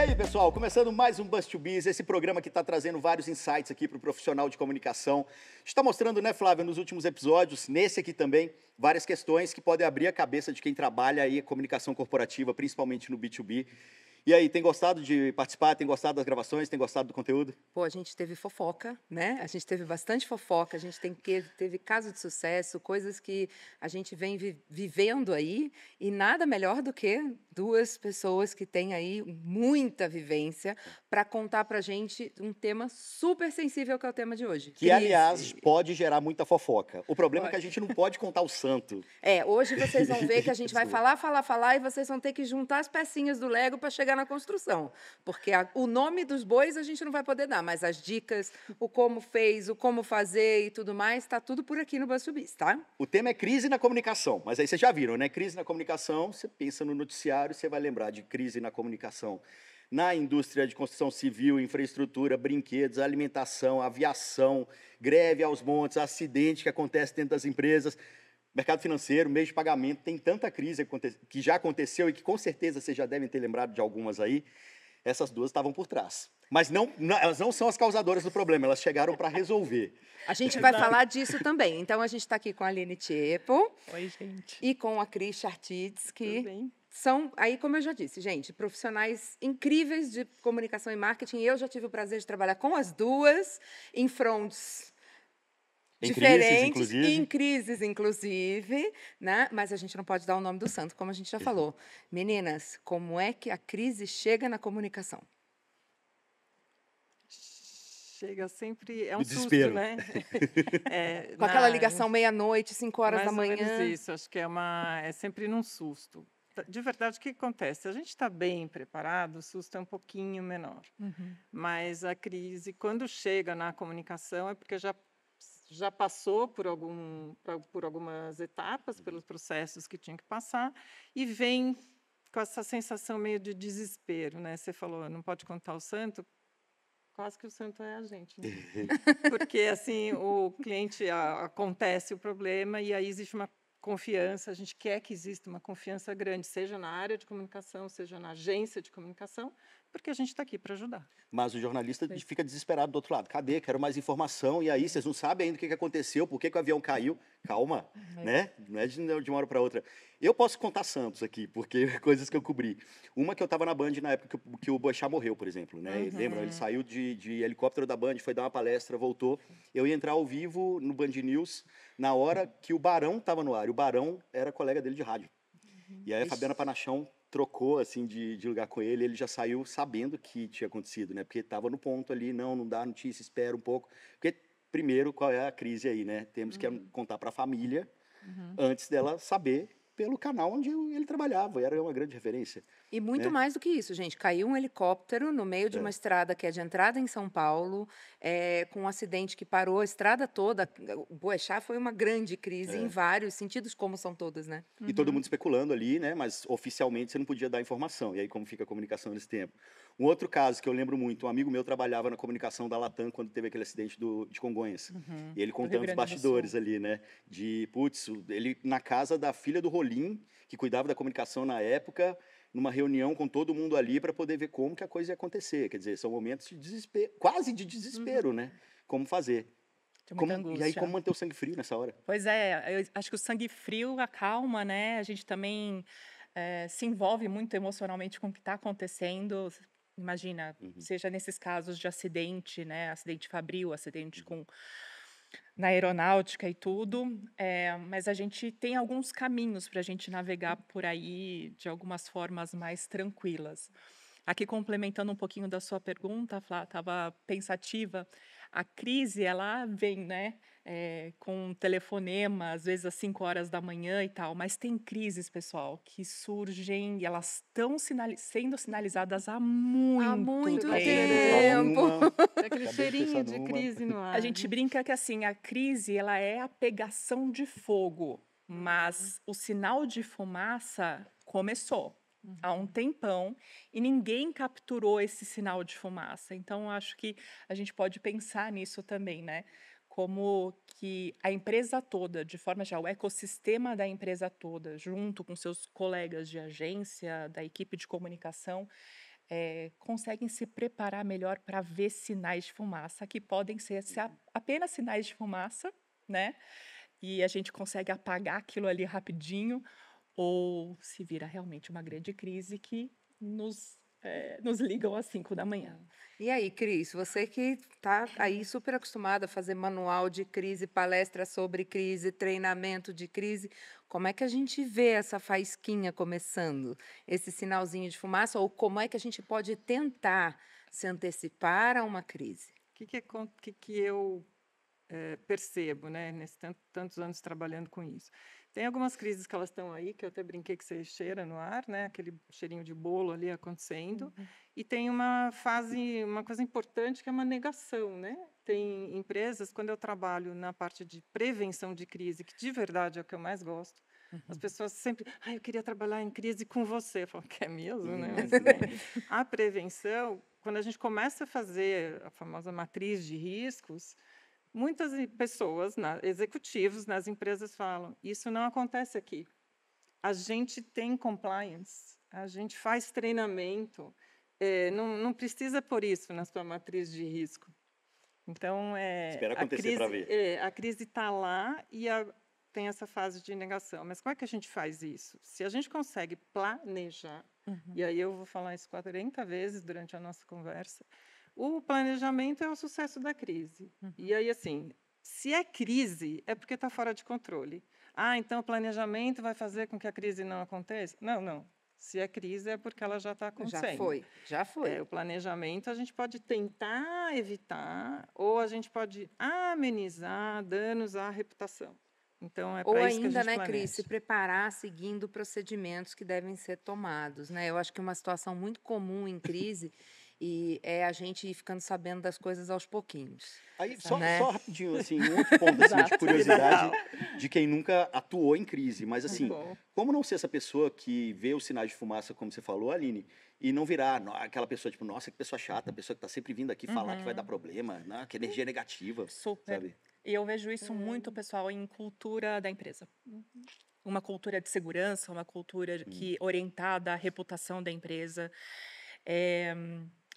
aí, pessoal, começando mais um Buzz to Biz, esse programa que está trazendo vários insights aqui para o profissional de comunicação. Está mostrando, né, Flávia, nos últimos episódios, nesse aqui também, várias questões que podem abrir a cabeça de quem trabalha aí comunicação corporativa, principalmente no B2B. E aí, tem gostado de participar? Tem gostado das gravações? Tem gostado do conteúdo? Pô, a gente teve fofoca, né? A gente teve bastante fofoca, a gente teve caso de sucesso, coisas que a gente vem vivendo aí, e nada melhor do que duas pessoas que têm aí muita vivência para contar para a gente um tema super sensível que é o tema de hoje. Que, aliás, pode gerar muita fofoca. O problema é que a gente não pode contar o santo. Hoje vocês vão ver que a gente vai falar, e vocês vão ter que juntar as pecinhas do Lego para chegar na construção. Porque o nome dos bois a gente não vai poder dar, mas as dicas, o como fez, o como fazer e tudo mais, está tudo por aqui no Buzz to Biz, tá? O tema é crise na comunicação, mas aí vocês já viram, né? Crise na comunicação, você pensa no noticiário, você vai lembrar de crise na comunicação. Na indústria de construção civil, infraestrutura, brinquedos, alimentação, aviação, greve aos montes, acidente que acontece dentro das empresas, mercado financeiro, meio de pagamento, tem tanta crise que já aconteceu e que com certeza vocês já devem ter lembrado de algumas aí. Essas duas estavam por trás. Mas elas não são as causadoras do problema, elas chegaram para resolver. A gente vai falar disso também. Então, a gente está aqui com a Aline Tiepo. Oi, gente. E com a Cris Chartides, que Tudo bem? são, aí, como eu já disse, gente, profissionais incríveis de comunicação e marketing. Eu já tive o prazer de trabalhar com as duas em fronts diferentes, em crises, inclusive, né? Mas a gente não pode dar o nome do santo, como a gente já falou. Meninas, como é que a crise chega na comunicação? Chega sempre, é um susto, desespero, né? Com aquela ligação meia-noite, 5 horas da manhã. Mais ou menos isso, acho que é sempre num susto. De verdade, o que acontece? A gente está bem preparado, o susto é um pouquinho menor. Mas a crise, quando chega na comunicação, é porque já passou por algumas etapas, pelos processos que tinha que passar, e vem com essa sensação meio de desespero, né? Você falou, não pode contar o santo, quase que o santo é a gente, né? Porque assim, o cliente acontece o problema e aí existe uma confiança, a gente quer que exista uma confiança grande, seja na área de comunicação, seja na agência de comunicação, porque a gente está aqui para ajudar. Mas o jornalista fica desesperado do outro lado. Cadê? Quero mais informação. E aí, vocês não sabem ainda o que aconteceu, por que o avião caiu. Calma, né? Não é de uma hora para outra. Eu posso contar santos aqui, porque coisas que eu cobri. Uma que eu estava na Band na época que o Boechat morreu, por exemplo. Né? Lembram? Ele saiu de helicóptero da Band, foi dar uma palestra, voltou. Eu ia entrar ao vivo no Band News na hora que o Barão estava no ar. E o Barão era colega dele de rádio. E aí a Fabiana Panachão trocou assim de lugar com ele já saiu sabendo que tinha acontecido, né? Porque estava no ponto ali, não dá notícia, espera um pouco. Porque, primeiro, qual é a crise aí, né? Temos que contar para a família antes dela saber pelo canal onde ele trabalhava, era uma grande referência. E muito mais do que isso, gente. Caiu um helicóptero no meio de uma estrada que é de entrada em São Paulo, com um acidente que parou a estrada toda. O Boechat foi uma grande crise em vários sentidos, como são todas, né? E todo mundo especulando ali, né? Mas oficialmente você não podia dar informação. E aí como fica a comunicação nesse tempo? Um outro caso que eu lembro muito, um amigo meu trabalhava na comunicação da Latam quando teve aquele acidente de Congonhas. E ele contando os bastidores ali, né? Ele na casa da filha do Rolim, que cuidava da comunicação na época, numa reunião com todo mundo ali para poder ver como que a coisa ia acontecer. Quer dizer, são momentos de desespero, quase de desespero, né? Como fazer. E aí, como manter o sangue frio nessa hora? Pois é, eu acho que o sangue frio acalma, né? A gente também se envolve muito emocionalmente com o que está acontecendo. Imagina, seja nesses casos de acidente, né? Acidente fabril, acidente na aeronáutica e tudo, mas a gente tem alguns caminhos para a gente navegar por aí de algumas formas mais tranquilas. Aqui, complementando um pouquinho da sua pergunta, Flá, estava pensativa, a crise, ela vem, né, com telefonema, às vezes às 5 horas da manhã e tal, mas tem crises, pessoal, que surgem e elas estão sendo sinalizadas há muito tempo. Aquele cheirinho de crise no ar. A gente brinca que, assim, a crise, ela é a pegação de fogo, mas o sinal de fumaça começou há um tempão e ninguém capturou esse sinal de fumaça. Então, acho que a gente pode pensar nisso também, né? Como que a empresa toda, de forma geral, o ecossistema da empresa toda, junto com seus colegas de agência, da equipe de comunicação, conseguem se preparar melhor para ver sinais de fumaça, que podem ser apenas sinais de fumaça, né? E a gente consegue apagar aquilo ali rapidinho, ou se vira realmente uma grande crise que nos ligam às 5 da manhã. E aí, Cris, você que está aí super acostumada a fazer manual de crise, palestra sobre crise, treinamento de crise, como é que a gente vê essa faísquinha começando, esse sinalzinho de fumaça, ou como é que a gente pode tentar se antecipar a uma crise? O que eu percebo, né, nesses tantos anos trabalhando com isso? Tem algumas crises que elas estão aí, que eu até brinquei que você cheira no ar, né, aquele cheirinho de bolo ali acontecendo, e tem uma coisa importante que é uma negação, né? Tem empresas, quando eu trabalho na parte de prevenção de crise, que de verdade é o que eu mais gosto, as pessoas sempre, eu queria trabalhar em crise com você. Eu falo, que é mesmo, né? Mas, a prevenção, quando a gente começa a fazer a famosa matriz de riscos, muitas pessoas, executivos nas empresas falam, isso não acontece aqui. A gente tem compliance, a gente faz treinamento, não precisa pôr isso na sua matriz de risco. Então, espera acontecer para ver. A crise está lá e tem essa fase de negação. Mas como é que a gente faz isso? Se a gente consegue planejar, e aí eu vou falar isso 40 vezes durante a nossa conversa, o planejamento é o sucesso da crise. E aí, assim, se é crise, é porque está fora de controle. Então o planejamento vai fazer com que a crise não aconteça? Não. Se é crise, é porque ela já está acontecendo. Já foi. O planejamento a gente pode tentar evitar ou a gente pode amenizar danos à reputação. Então, Ou para isso que a ainda, gente né, planeja. Cris, se preparar seguindo procedimentos que devem ser tomados, né? Eu acho que uma situação muito comum em crise é a gente ir ficando sabendo das coisas aos pouquinhos. Aí, só rapidinho, assim, um outro ponto assim, de curiosidade de quem nunca atuou em crise. Mas, assim, como não ser essa pessoa que vê os sinais de fumaça, como você falou, Aline, e não virar aquela pessoa, tipo, nossa, que pessoa chata, a pessoa que está sempre vindo aqui falar que vai dar problema, que energia negativa. Super. Sabe? E eu vejo isso muito, pessoal, em cultura da empresa. Uma cultura de segurança, uma cultura orientada à reputação da empresa.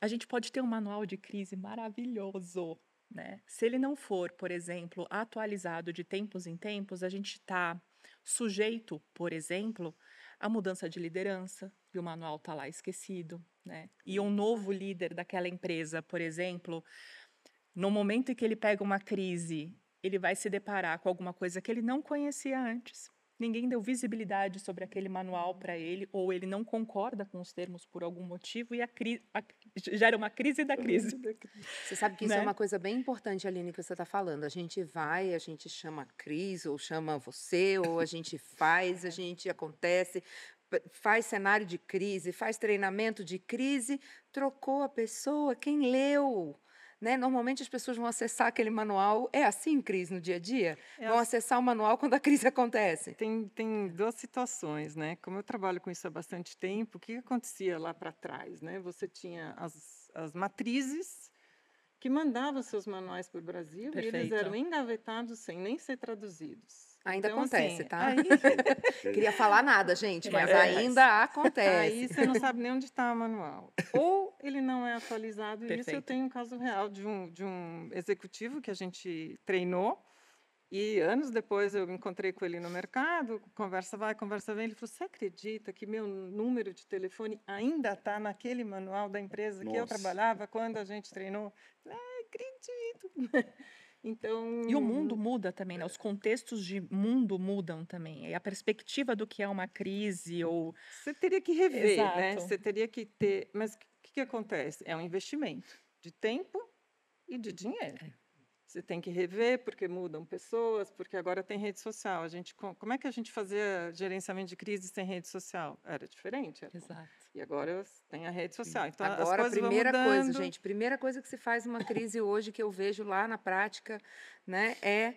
A gente pode ter um manual de crise maravilhoso, né? Se ele não for, por exemplo, atualizado de tempos em tempos, a gente está sujeito, por exemplo, à mudança de liderança, e o manual está lá esquecido, né? E um novo líder daquela empresa, por exemplo, no momento em que ele pega uma crise, ele vai se deparar com alguma coisa que ele não conhecia antes. Ninguém deu visibilidade sobre aquele manual para ele, ou ele não concorda com os termos por algum motivo, e gera uma crise da crise. Você sabe que isso é uma coisa bem importante, Aline, que você está falando. A gente chama Cris, ou chama você, ou a gente acontece, faz cenário de crise, faz treinamento de crise, trocou a pessoa, quem leu? Né? Normalmente as pessoas vão acessar aquele manual. É assim, Cris, no dia a dia? Vão acessar o manual quando a crise acontece? Tem duas situações, né? Como eu trabalho com isso há bastante tempo, o que acontecia lá para trás, né? Você tinha as matrizes que mandavam seus manuais para o Brasil. Perfeito. E eles eram engavetados sem nem ser traduzidos. Ainda então, acontece, assim, tá? Queria falar nada, gente, mas ainda acontece. Aí você não sabe nem onde está o manual. Ou ele não é atualizado. E isso eu tenho um caso real de um executivo que a gente treinou. E anos depois eu encontrei com ele no mercado, conversa vai, conversa vem. Ele falou, você acredita que meu número de telefone ainda está naquele manual da empresa que eu trabalhava quando a gente treinou? Acredito. Então, e o mundo muda também, né? Os contextos de mundo mudam também. E a perspectiva do que é uma crise ou... Você teria que rever, né? Você teria que ter... Mas o que acontece? É um investimento de tempo e de dinheiro. Você tem que rever, porque mudam pessoas, porque agora tem rede social. Como é que a gente fazia gerenciamento de crise sem rede social? Era diferente. Exato. E agora tem a rede social. Então, agora, a primeira coisa que se faz numa crise hoje, que eu vejo lá na prática, né, é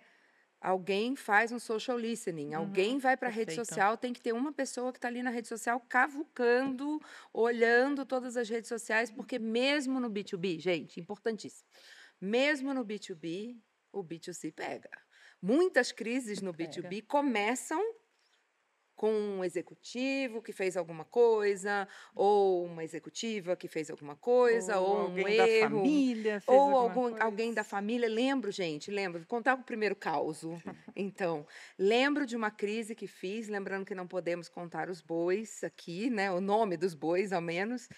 alguém faz um social listening, alguém vai para a rede social, tem que ter uma pessoa que está ali na rede social cavucando, olhando todas as redes sociais, porque mesmo no B2B, gente, importantíssimo, mesmo no B2B, o B2C pega. Muitas crises no B2B começam com um executivo que fez alguma coisa, ou uma executiva que fez alguma coisa, ou um alguém erro, da família fez ou alguma coisa. alguém da família. Lembro, vou contar o primeiro caso. Então, lembro de uma crise que fiz, lembrando que não podemos contar os bois aqui, né, o nome dos bois, ao menos,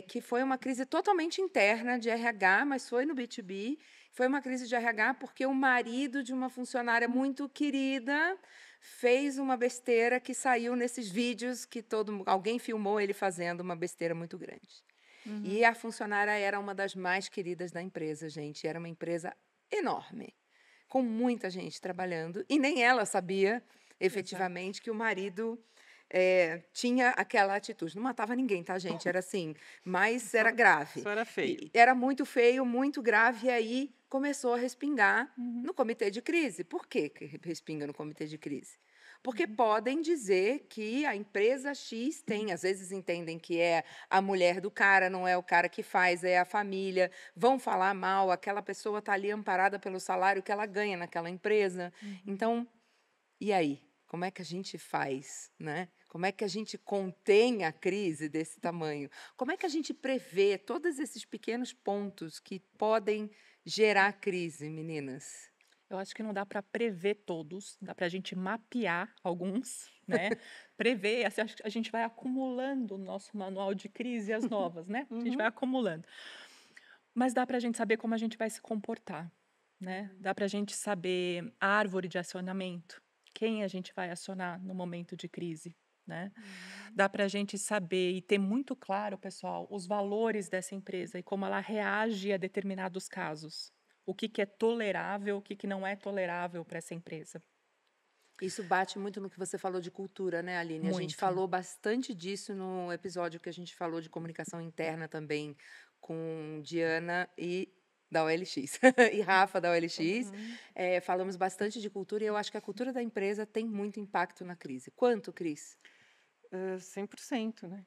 que foi uma crise totalmente interna de RH, mas foi no B2B. Foi uma crise de RH porque o marido de uma funcionária muito querida fez uma besteira que saiu nesses vídeos que alguém filmou ele fazendo uma besteira muito grande. E a funcionária era uma das mais queridas da empresa, gente. Era uma empresa enorme, com muita gente trabalhando, e nem ela sabia efetivamente que o marido tinha aquela atitude. Não matava ninguém, tá, gente? Era assim, mas era grave. Isso era feio. Era muito feio, muito grave, e aí começou a respingar no comitê de crise. Por que respinga no comitê de crise? Porque podem dizer que a empresa X tem, às vezes entendem que é a mulher do cara, não é o cara que faz, é a família, vão falar mal, aquela pessoa está ali amparada pelo salário que ela ganha naquela empresa. Então, e aí? Como é que a gente faz, né? Como é que a gente contém a crise desse tamanho? Como é que a gente prevê todos esses pequenos pontos que podem gerar crise, meninas? Eu acho que não dá para prever todos, dá para a gente mapear alguns, né? Prever, assim, acho que a gente vai acumulando o nosso manual de crise as novas, né? A gente vai acumulando. Mas dá para a gente saber como a gente vai se comportar, né? Dá para a gente saber a árvore de acionamento, quem a gente vai acionar no momento de crise, né? Dá para a gente saber e ter muito claro, pessoal, os valores dessa empresa e como ela reage a determinados casos. O que é tolerável, o que não é tolerável para essa empresa. Isso bate muito no que você falou de cultura, né, Aline? Muito. A gente falou bastante disso no episódio que a gente falou de comunicação interna também com Diana e da OLX e Rafa da OLX. Falamos bastante de cultura e eu acho que a cultura da empresa tem muito impacto na crise. Quanto, Cris? 100%, né?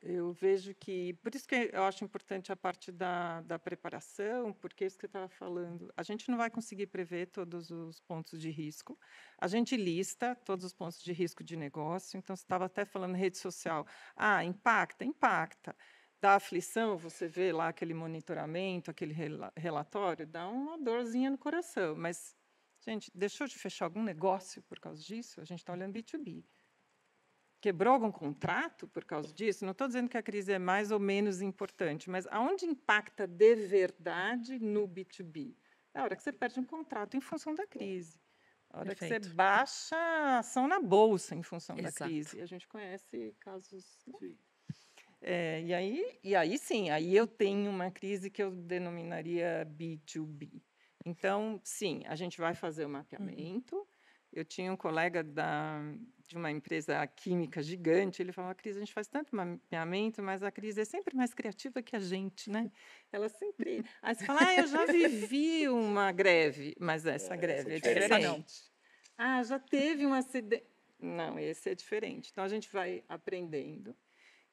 Eu vejo que... Por isso que eu acho importante a parte da preparação, porque é isso que eu estava falando. A gente não vai conseguir prever todos os pontos de risco. A gente lista todos os pontos de risco de negócio. Então, você estava até falando rede social. Impacta, impacta. Dá aflição, você vê lá aquele monitoramento, aquele relatório, dá uma dorzinha no coração. Mas, gente, deixou de fechar algum negócio por causa disso? A gente está olhando B2B. Quebrou algum contrato por causa disso? Não estou dizendo que a crise é mais ou menos importante, mas aonde impacta de verdade no B2B? Na hora que você perde um contrato em função da crise. A hora que você baixa a ação na bolsa em função da crise. E a gente conhece casos... Né? E aí, sim, aí eu tenho uma crise que eu denominaria B2B. Então, sim, a gente vai fazer o mapeamento. Eu tinha um colega de uma empresa química gigante, ele falava, Cris, a gente faz tanto mapeamento, mas a Cris é sempre mais criativa que a gente, né? Ela sempre... Aí você fala, eu já vivi uma greve, mas essa greve é diferente. Já teve um acidente. Não, esse é diferente. Então, a gente vai aprendendo.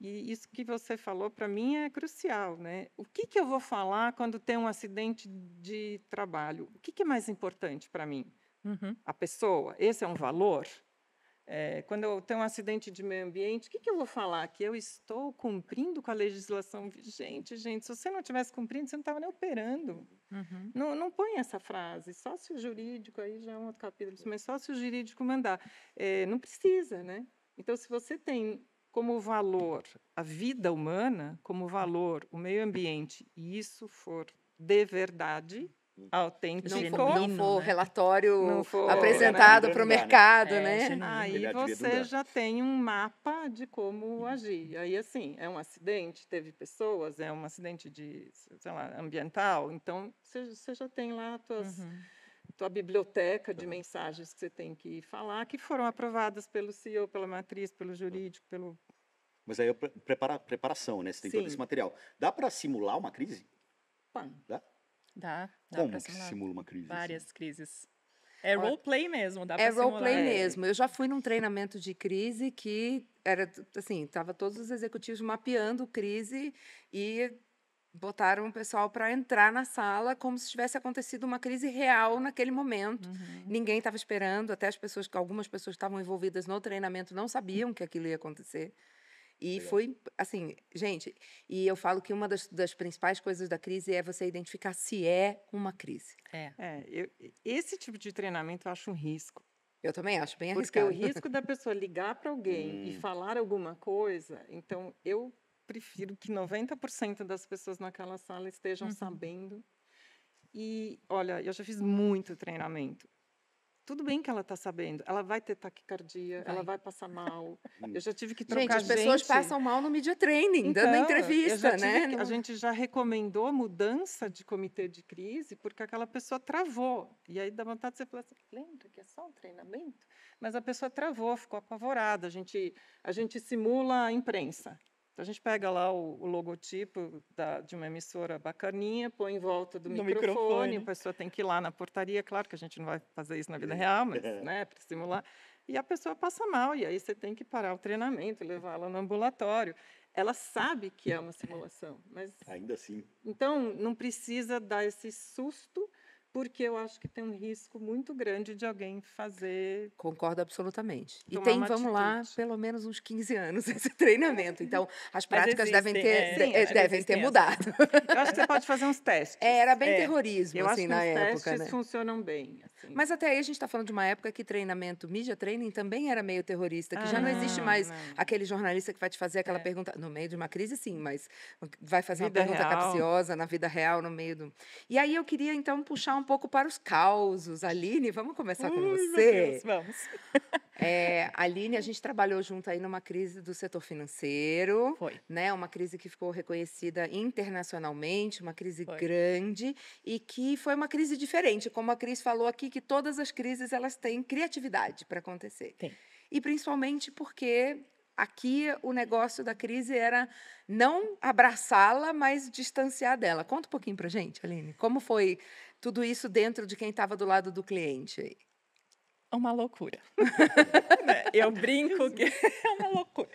E isso que você falou, para mim, é crucial, né? O que eu vou falar quando tem um acidente de trabalho? O que é mais importante para mim? A pessoa, esse é um valor? Quando eu tenho um acidente de meio ambiente, o que eu vou falar? Que eu estou cumprindo com a legislação vigente. Gente, se você não estivesse cumprindo, você não estava nem operando. Não põe essa frase. Só se o jurídico, aí já é um outro capítulo, mas só se o jurídico mandar. Não precisa, né? Então, se você tem como valor a vida humana, como valor o meio ambiente, e isso for de verdade... autêntico. Não for relatório apresentado para o mercado, né? Aí você já tem um mapa de como agir. Aí, assim, é um acidente, teve pessoas, é um acidente de, sei lá, ambiental. Então, você já tem lá a tua biblioteca de mensagens que você tem que falar, que foram aprovadas pelo CEO, pela matriz, pelo jurídico, pelo... Mas aí é preparação, né? Você tem todo esse material. Dá para simular uma crise? Dá? Dá Como para que se simula uma crise? Várias crises. É roleplay mesmo, dá para simular. É roleplay mesmo. Eu já fui num treinamento de crise que era assim, tava todos os executivos mapeando crise e botaram o pessoal para entrar na sala como se tivesse acontecido uma crise real naquele momento. Ninguém estava esperando, até algumas pessoas que estavam envolvidas no treinamento não sabiam que aquilo ia acontecer. E foi, assim, gente, e eu falo que uma das principais coisas da crise é você identificar se é uma crise. Esse tipo de treinamento eu acho um risco. Eu também acho bem Porque arriscado. o risco da pessoa ligar para alguém e falar alguma coisa, então eu prefiro que 90% das pessoas naquela sala estejam sabendo. E, olha, eu já fiz muito treinamento. Tudo bem que ela está sabendo, ela vai ter taquicardia, ela vai passar mal. Eu já tive que trocar gente. As pessoas passam mal no media training, dando entrevista, né? A gente já recomendou mudança de comitê de crise porque aquela pessoa travou. E aí dá vontade de você falar assim, lembra que é só um treinamento? Mas a pessoa travou, ficou apavorada. A gente simula a imprensa. Então, a gente pega lá o logotipo de uma emissora bacaninha, põe em volta do microfone, a pessoa tem que ir lá na portaria, claro que a gente não vai fazer isso na vida real, mas para simular, e a pessoa passa mal, e aí você tem que parar o treinamento, levar ela no ambulatório. Ela sabe que é uma simulação, mas... Ainda assim. Então, não precisa dar esse susto, porque eu acho que tem um risco muito grande de alguém fazer... Concordo absolutamente. E tomar uma vamos lá, atitude. pelo menos uns 15 anos esse treinamento. Então, as práticas devem existem ter mudado. Eu acho que você pode fazer uns testes. Era bem terrorismo, Eu assim, acho que na os época, testes né? funcionam bem. Assim. Mas até aí a gente está falando de uma época que treinamento, media training, também era meio terrorista, que já não existe mais aquele jornalista que vai te fazer aquela pergunta, no meio de uma crise, sim, mas vai fazer uma pergunta capciosa na vida real, no meio do... E aí eu queria, então, puxar um pouco para os causos. Aline, vamos começar com você? Meu Deus, vamos. Aline, a gente trabalhou junto aí numa crise do setor financeiro. Foi. Né? Uma crise que ficou reconhecida internacionalmente, uma crise grande e que foi uma crise diferente. Como a Cris falou aqui, que todas as crises elas têm criatividade para acontecer. Tem. E principalmente porque aqui o negócio da crise era não abraçá-la, mas distanciar dela. Conta um pouquinho para a gente, Aline. Como foi tudo isso dentro de quem estava do lado do cliente aí? É uma loucura. Eu brinco que é uma loucura.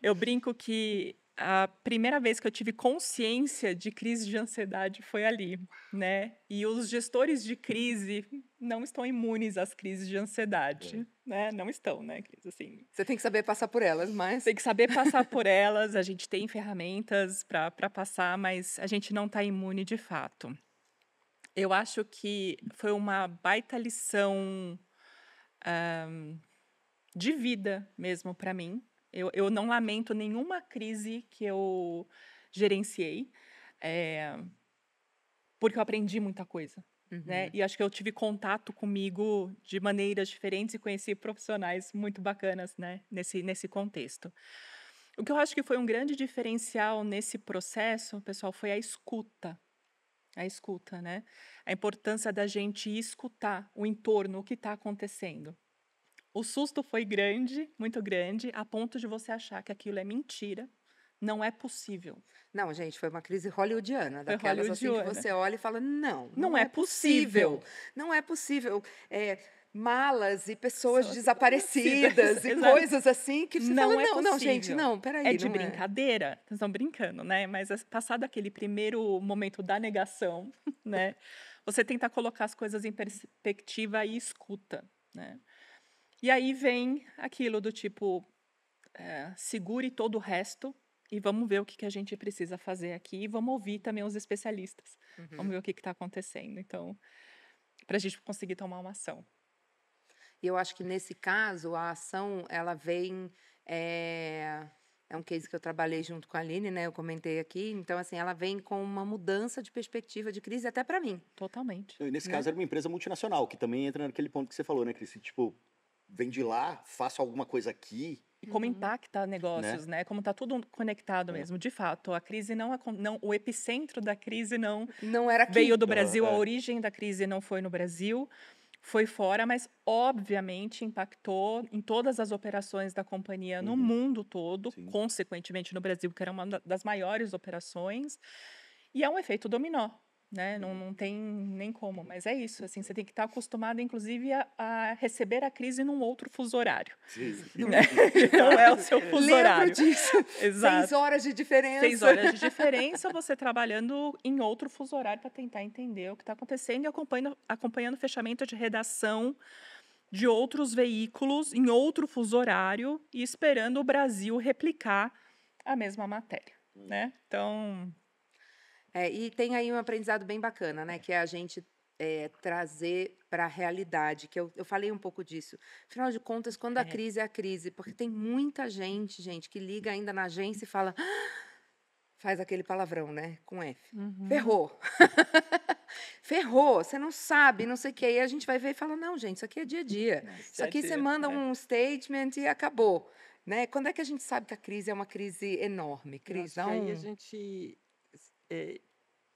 Eu brinco que a primeira vez que eu tive consciência de crise de ansiedade foi ali, né? E os gestores de crise não estão imunes às crises de ansiedade, né? Não estão, né, Cris? Assim, você tem que saber passar por elas, mas... Tem que saber passar por elas, a gente tem ferramentas para passar, mas a gente não está imune de fato. Eu acho que foi uma baita lição de vida mesmo para mim. Eu não lamento nenhuma crise que eu gerenciei, porque eu aprendi muita coisa. Né? E acho que eu tive contato comigo de maneiras diferentes e conheci profissionais muito bacanas, né? nesse contexto. O que eu acho que foi um grande diferencial nesse processo, pessoal, foi a escuta. A escuta, né? A importância da gente escutar o entorno, o que está acontecendo. O susto foi grande, muito grande, a ponto de você achar que aquilo é mentira. Não é possível. Não, gente, foi uma crise hollywoodiana. Daquelas hollywoodiana. Assim que você olha e fala, não é possível. Não é possível. Malas e pessoas desaparecidas e coisas assim que você fala, não, gente, não, peraí. É de brincadeira, vocês estão brincando, né? Mas passado aquele primeiro momento da negação, né? Você tenta colocar as coisas em perspectiva e escuta, né? E aí vem aquilo do tipo, segure todo o resto e vamos ver o que a gente precisa fazer aqui e vamos ouvir também os especialistas. Vamos ver o que está acontecendo. Então, para a gente conseguir tomar uma ação. E eu acho que, nesse caso, a ação, ela vem... É um case que eu trabalhei junto com a Aline, né? Eu comentei aqui. Então, assim, ela vem com uma mudança de perspectiva de crise até para mim. Totalmente. E nesse caso, era uma empresa multinacional, que também entra naquele ponto que você falou, né, Cris? Tipo, vem de lá, faço alguma coisa aqui. E como impacta negócios, né? Como está tudo conectado mesmo. De fato, a crise o epicentro da crise não era aqui. Veio do Brasil, a origem da crise não foi no Brasil, foi fora, mas obviamente impactou em todas as operações da companhia no mundo todo, consequentemente no Brasil, que era uma das maiores operações, e é um efeito dominó. né? Não tem nem como, mas é isso, assim, você tem que estar acostumado, inclusive, a receber a crise num outro fuso horário. Sim. Não é o seu fuso horário. Lembro disso. Exato. 6 horas de diferença. 6 horas de diferença, você trabalhando em outro fuso horário para tentar entender o que está acontecendo e acompanhando o fechamento de redação de outros veículos em outro fuso horário e esperando o Brasil replicar a mesma matéria, né? Então... E tem aí um aprendizado bem bacana, né? Que é a gente trazer para a realidade, que eu falei um pouco disso. Afinal de contas, quando a crise é a crise, porque tem muita gente, que liga ainda na agência e fala, faz aquele palavrão, né? Com F. Ferrou. Ferrou, você não sabe, não sei o quê. E a gente vai ver e fala, não, gente, isso aqui é dia a dia. Isso aqui você manda um statement e acabou. Né? Quando é que a gente sabe que a crise é uma crise enorme? Crise, não... Aí a gente...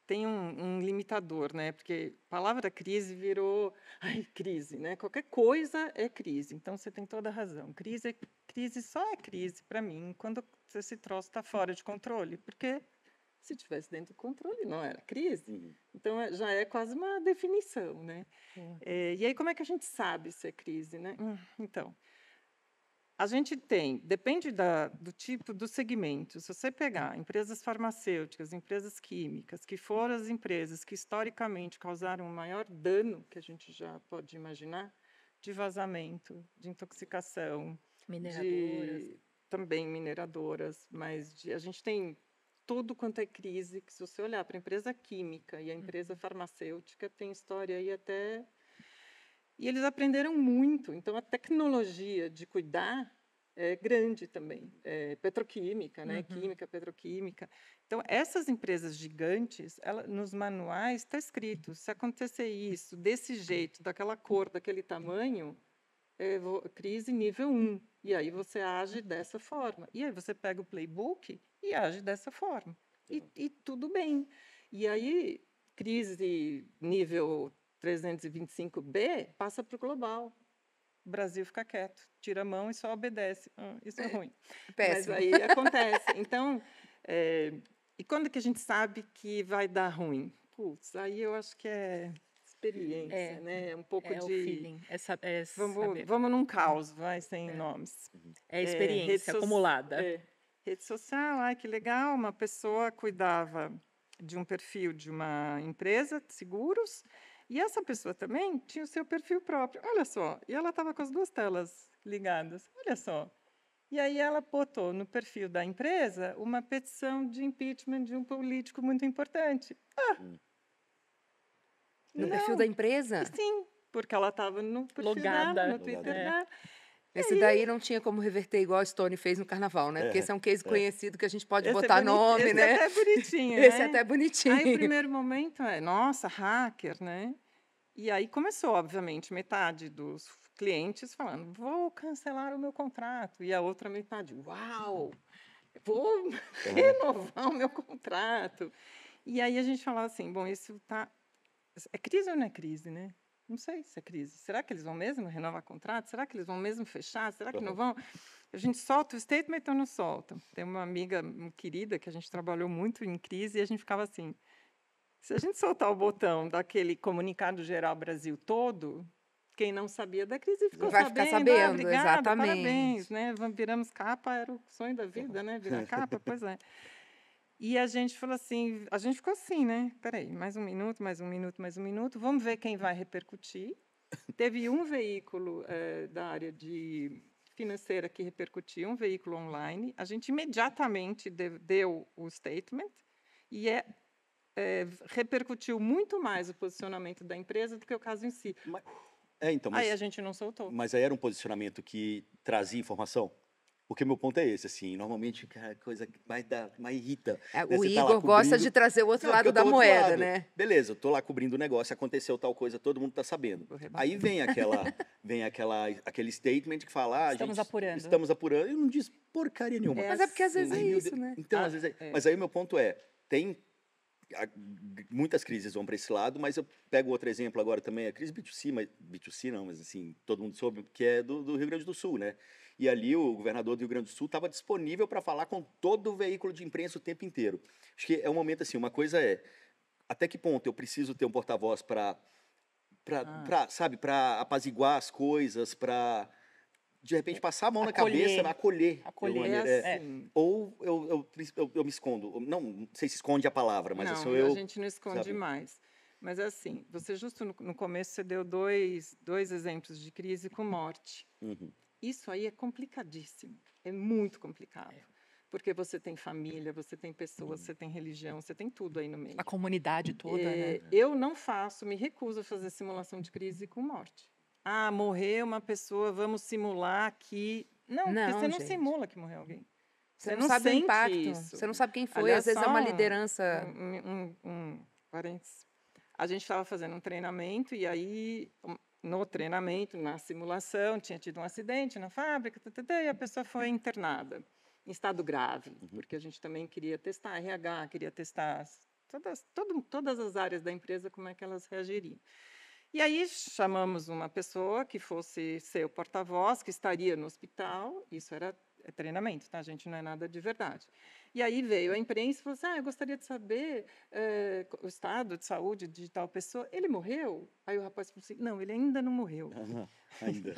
tem um limitador, né? Porque a palavra crise virou crise, né? Qualquer coisa é crise. Então você tem toda a razão. Crise só é crise para mim quando esse troço está fora de controle, porque se tivesse dentro do controle não era crise. Então já é quase uma definição, né? E aí como é que a gente sabe se é crise, né? Então a gente depende do tipo, do segmento. Se você pegar empresas farmacêuticas, empresas químicas, que foram as empresas que historicamente causaram o maior dano que a gente já pode imaginar, de vazamento, de intoxicação, também mineradoras, mas a gente tem tudo quanto é crise, que se você olhar para a empresa química e a empresa farmacêutica, tem história aí até... E eles aprenderam muito. Então, a tecnologia de cuidar é grande também. Petroquímica, né? Química, petroquímica. Então, essas empresas gigantes, nos manuais está escrito, se acontecer isso, desse jeito, daquela cor, daquele tamanho, crise nível 1. E aí você age dessa forma. E aí você pega o playbook e age dessa forma. E tudo bem. E aí, crise nível 325B passa para o global. O Brasil fica quieto, tira a mão e só obedece. Isso é ruim. Péssimo. Mas aí acontece. Então, e quando que a gente sabe que vai dar ruim? Putz, aí eu acho que é experiência, né? Um pouco de... o feeling. Vamos num caos, sem nomes. É experiência acumulada. Rede social, que legal. Uma pessoa cuidava de um perfil de uma empresa de seguros, e essa pessoa também tinha o seu perfil próprio. Olha só, e ela estava com as 2 telas ligadas. Olha só. E aí ela botou no perfil da empresa uma petição de impeachment de um político muito importante. No perfil da empresa? Sim, porque ela estava no perfil Logada. dela, no Twitter dela. Esse daí não tinha como reverter igual a Stone fez no Carnaval, né? Porque esse é um case conhecido que a gente pode botar nome, né? Esse é até bonitinho, Esse né? é até bonitinho. Aí o primeiro momento nossa, hacker, né? E aí começou, obviamente, metade dos clientes falando, vou cancelar o meu contrato. E a outra metade, uau, vou renovar o meu contrato. E aí a gente falava assim, bom, isso é crise ou não é crise, né? Não sei se é crise. Será que eles vão mesmo renovar contrato? Será que eles vão mesmo fechar? Será que não vão? A gente solta o statement ou não solta? Tem uma amiga querida que a gente trabalhou muito em crise e a gente ficava assim, se a gente soltar o botão daquele comunicado geral Brasil todo, quem não sabia da crise ficou Vai ficar sabendo, obrigada, exatamente. Parabéns, né? Viramos capa, era o sonho da vida, né? Virar capa, pois é. E a gente falou assim, a gente ficou assim, né? Peraí, mais um minuto, vamos ver quem vai repercutir. Teve um veículo da área de financeira que repercutiu, um veículo online. A gente imediatamente deu o statement e repercutiu muito mais o posicionamento da empresa do que o caso em si. Aí a gente não soltou. Mas aí era um posicionamento que trazia informação? Porque o meu ponto é esse, assim, normalmente a coisa que mais irrita. O Igor gosta de trazer o outro lado da moeda, né? Beleza, eu tô lá cobrindo o negócio, aconteceu tal coisa, todo mundo tá sabendo. Aí vem aquele statement que fala, estamos apurando, e não diz porcaria nenhuma. Mas é porque às vezes é isso, né? Então, às vezes mas aí o meu ponto tem muitas crises vão para esse lado, mas eu pego outro exemplo agora também, a crise B2C, mas assim, todo mundo soube, que é do Rio Grande do Sul, né? E ali o governador do Rio Grande do Sul estava disponível para falar com todo o veículo de imprensa o tempo inteiro. Acho que é um momento assim, uma coisa até que ponto eu preciso ter um porta-voz sabe, para apaziguar as coisas, para de repente passar a mão na cabeça, acolher de alguma maneira. Ou eu me escondo. Não sei se esconde a palavra, mas não, a gente não esconde sabe? Mais. Mas assim, você justo no começo você deu dois exemplos de crise com morte. Isso aí é complicadíssimo, é muito complicado. Porque você tem família, você tem pessoas, você tem religião, você tem tudo aí no meio. A comunidade toda, né? Eu não me recuso a fazer simulação de crise com morte. Ah, morreu uma pessoa, vamos simular que... Não, porque você não simula que morreu alguém. Você não sabe o impacto, isso. Você não sabe quem foi, aliás, às vezes é uma liderança... Parênteses. A gente estava fazendo um treinamento e aí, no treinamento, na simulação, tinha tido um acidente na fábrica, e a pessoa foi internada, em estado grave, porque a gente também queria testar RH, queria testar todas as áreas da empresa, como é que elas reagiriam. E aí chamamos uma pessoa que fosse ser o porta-voz, que estaria no hospital, isso era treinamento, tá, gente? Não é nada de verdade. E aí veio a imprensa e falou assim, eu gostaria de saber o estado de saúde de tal pessoa. Ele morreu? Aí o rapaz falou assim, não, ele ainda não morreu. Ainda.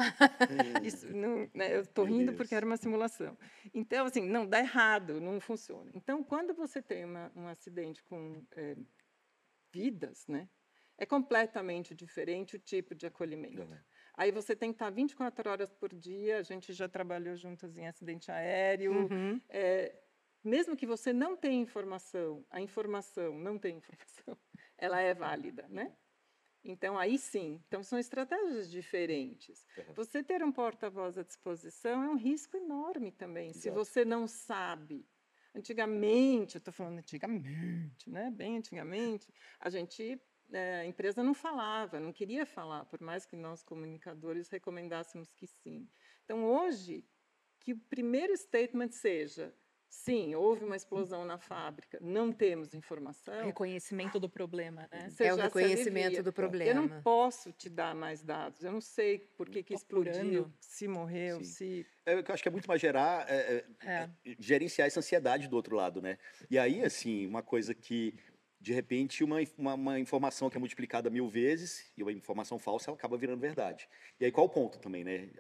Isso, não, né, eu estou rindo porque era uma simulação. Então, assim, não, dá errado, não funciona. Então, quando você tem um acidente com vidas, né, é completamente diferente o tipo de acolhimento. Aí você tem que estar 24 horas por dia, a gente já trabalhou juntas em acidente aéreo. Mesmo que você não tenha informação, a informação não tem informação, ela é válida, né? Então, aí sim. Então, são estratégias diferentes. Você ter um porta-voz à disposição é um risco enorme também, se você não sabe. Antigamente, eu estou falando antigamente, né? Bem antigamente, a empresa não falava, não queria falar, por mais que nós, comunicadores, recomendássemos que sim. Então, hoje, que o primeiro statement seja, sim, houve uma explosão na fábrica, não temos informação. Reconhecimento do problema, né? É o reconhecimento do problema. Eu não posso te dar mais dados, eu não sei por que explodiu, se morreu, se... Eu acho que é muito mais gerenciar essa ansiedade do outro lado, né? E aí, assim, uma coisa que... De repente, uma informação que é multiplicada 1000 vezes e uma informação falsa, ela acaba virando verdade. E aí, qual o ponto também, né?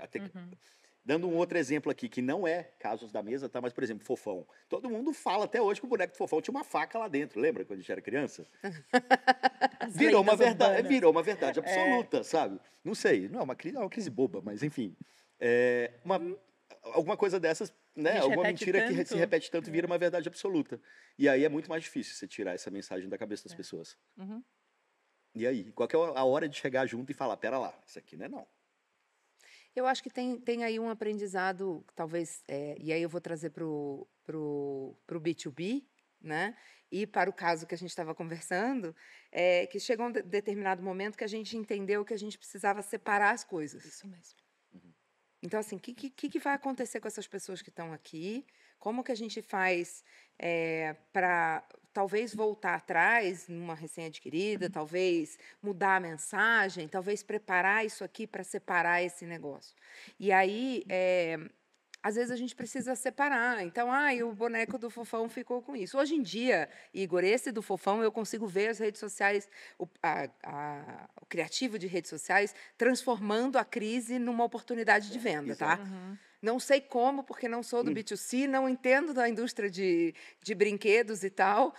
Dando um outro exemplo aqui, que não é casos da mesa, tá? Mas, por exemplo, Fofão. Todo mundo fala até hoje que o boneco do Fofão tinha uma faca lá dentro. Lembra quando a gente era criança? Virou uma verdade absoluta, sabe? Não sei, não é uma crise boba, mas enfim. Alguma coisa dessas, né? Alguma mentira que se repete tanto vira uma verdade absoluta. E aí é muito mais difícil você tirar essa mensagem da cabeça das pessoas. E aí? Qual que é a hora de chegar junto e falar, pera lá, isso aqui não é não. Eu acho que tem aí um aprendizado, talvez, e aí eu vou trazer para o B2B, né? E para o caso que a gente estava conversando, que chegou um determinado momento que a gente entendeu que a gente precisava separar as coisas. Isso mesmo. Então, assim, o que vai acontecer com essas pessoas que estão aqui? Como que a gente faz para, talvez, voltar atrás numa recém-adquirida, talvez mudar a mensagem, talvez preparar isso aqui para separar esse negócio? E aí, às vezes, a gente precisa separar. Então, o boneco do Fofão ficou com isso. Hoje em dia, Igor, esse do Fofão, eu consigo ver as redes sociais, o criativo de redes sociais, transformando a crise numa oportunidade de venda, tá? Não sei como, porque não sou do B2C, não entendo da indústria de brinquedos e tal,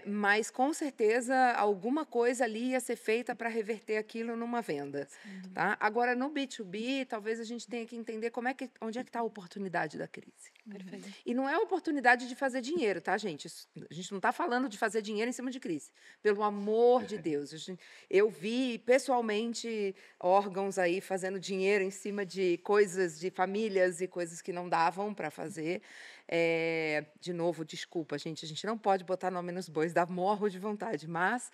mas, com certeza, alguma coisa ali ia ser feita para reverter aquilo numa venda. Tá? Agora, no B2B, talvez a gente tenha que entender onde é que está a oportunidade da crise. Perfeito. E não é a oportunidade de fazer dinheiro, tá, gente? A gente não está falando de fazer dinheiro em cima de crise. Pelo amor de Deus. Eu vi, pessoalmente, órgãos aí fazendo dinheiro em cima de coisas de família e coisas que não davam para fazer. De novo, desculpa, gente, a gente não pode botar nome nos bois, dá morro de vontade, mas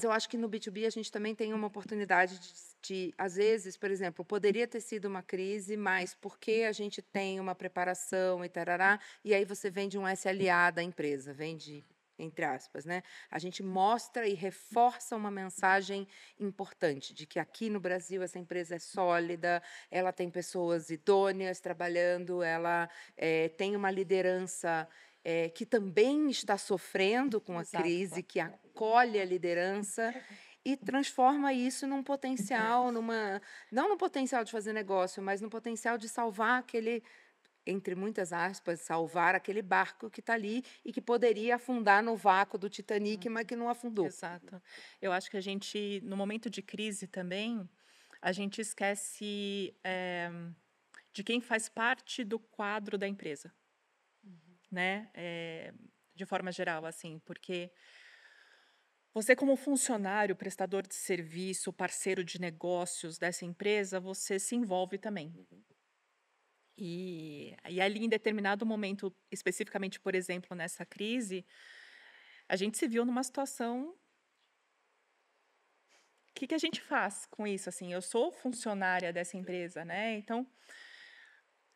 eu acho que no B2B a gente também tem uma oportunidade de, às vezes, por exemplo, poderia ter sido uma crise, mas porque a gente tem uma preparação e tarará, e aí você vende um SLA da empresa, vende... entre aspas, né? A gente mostra e reforça uma mensagem importante de que aqui no Brasil essa empresa é sólida, ela tem pessoas idôneas trabalhando, ela tem uma liderança que também está sofrendo com a crise, que acolhe a liderança e transforma isso num potencial, não no potencial de fazer negócio, mas no potencial de salvar aquele, entre muitas aspas, salvar aquele barco que está ali e que poderia afundar no vácuo do Titanic, mas que não afundou. Exato. Eu acho que a gente, no momento de crise também, a gente esquece de quem faz parte do quadro da empresa, né? De forma geral, assim, porque você, como funcionário, prestador de serviço, parceiro de negócios dessa empresa, você se envolve também. E ali, em determinado momento, especificamente, por exemplo, nessa crise, a gente se viu numa situação. O que a gente faz com isso? Assim, eu sou funcionária dessa empresa, né? Então,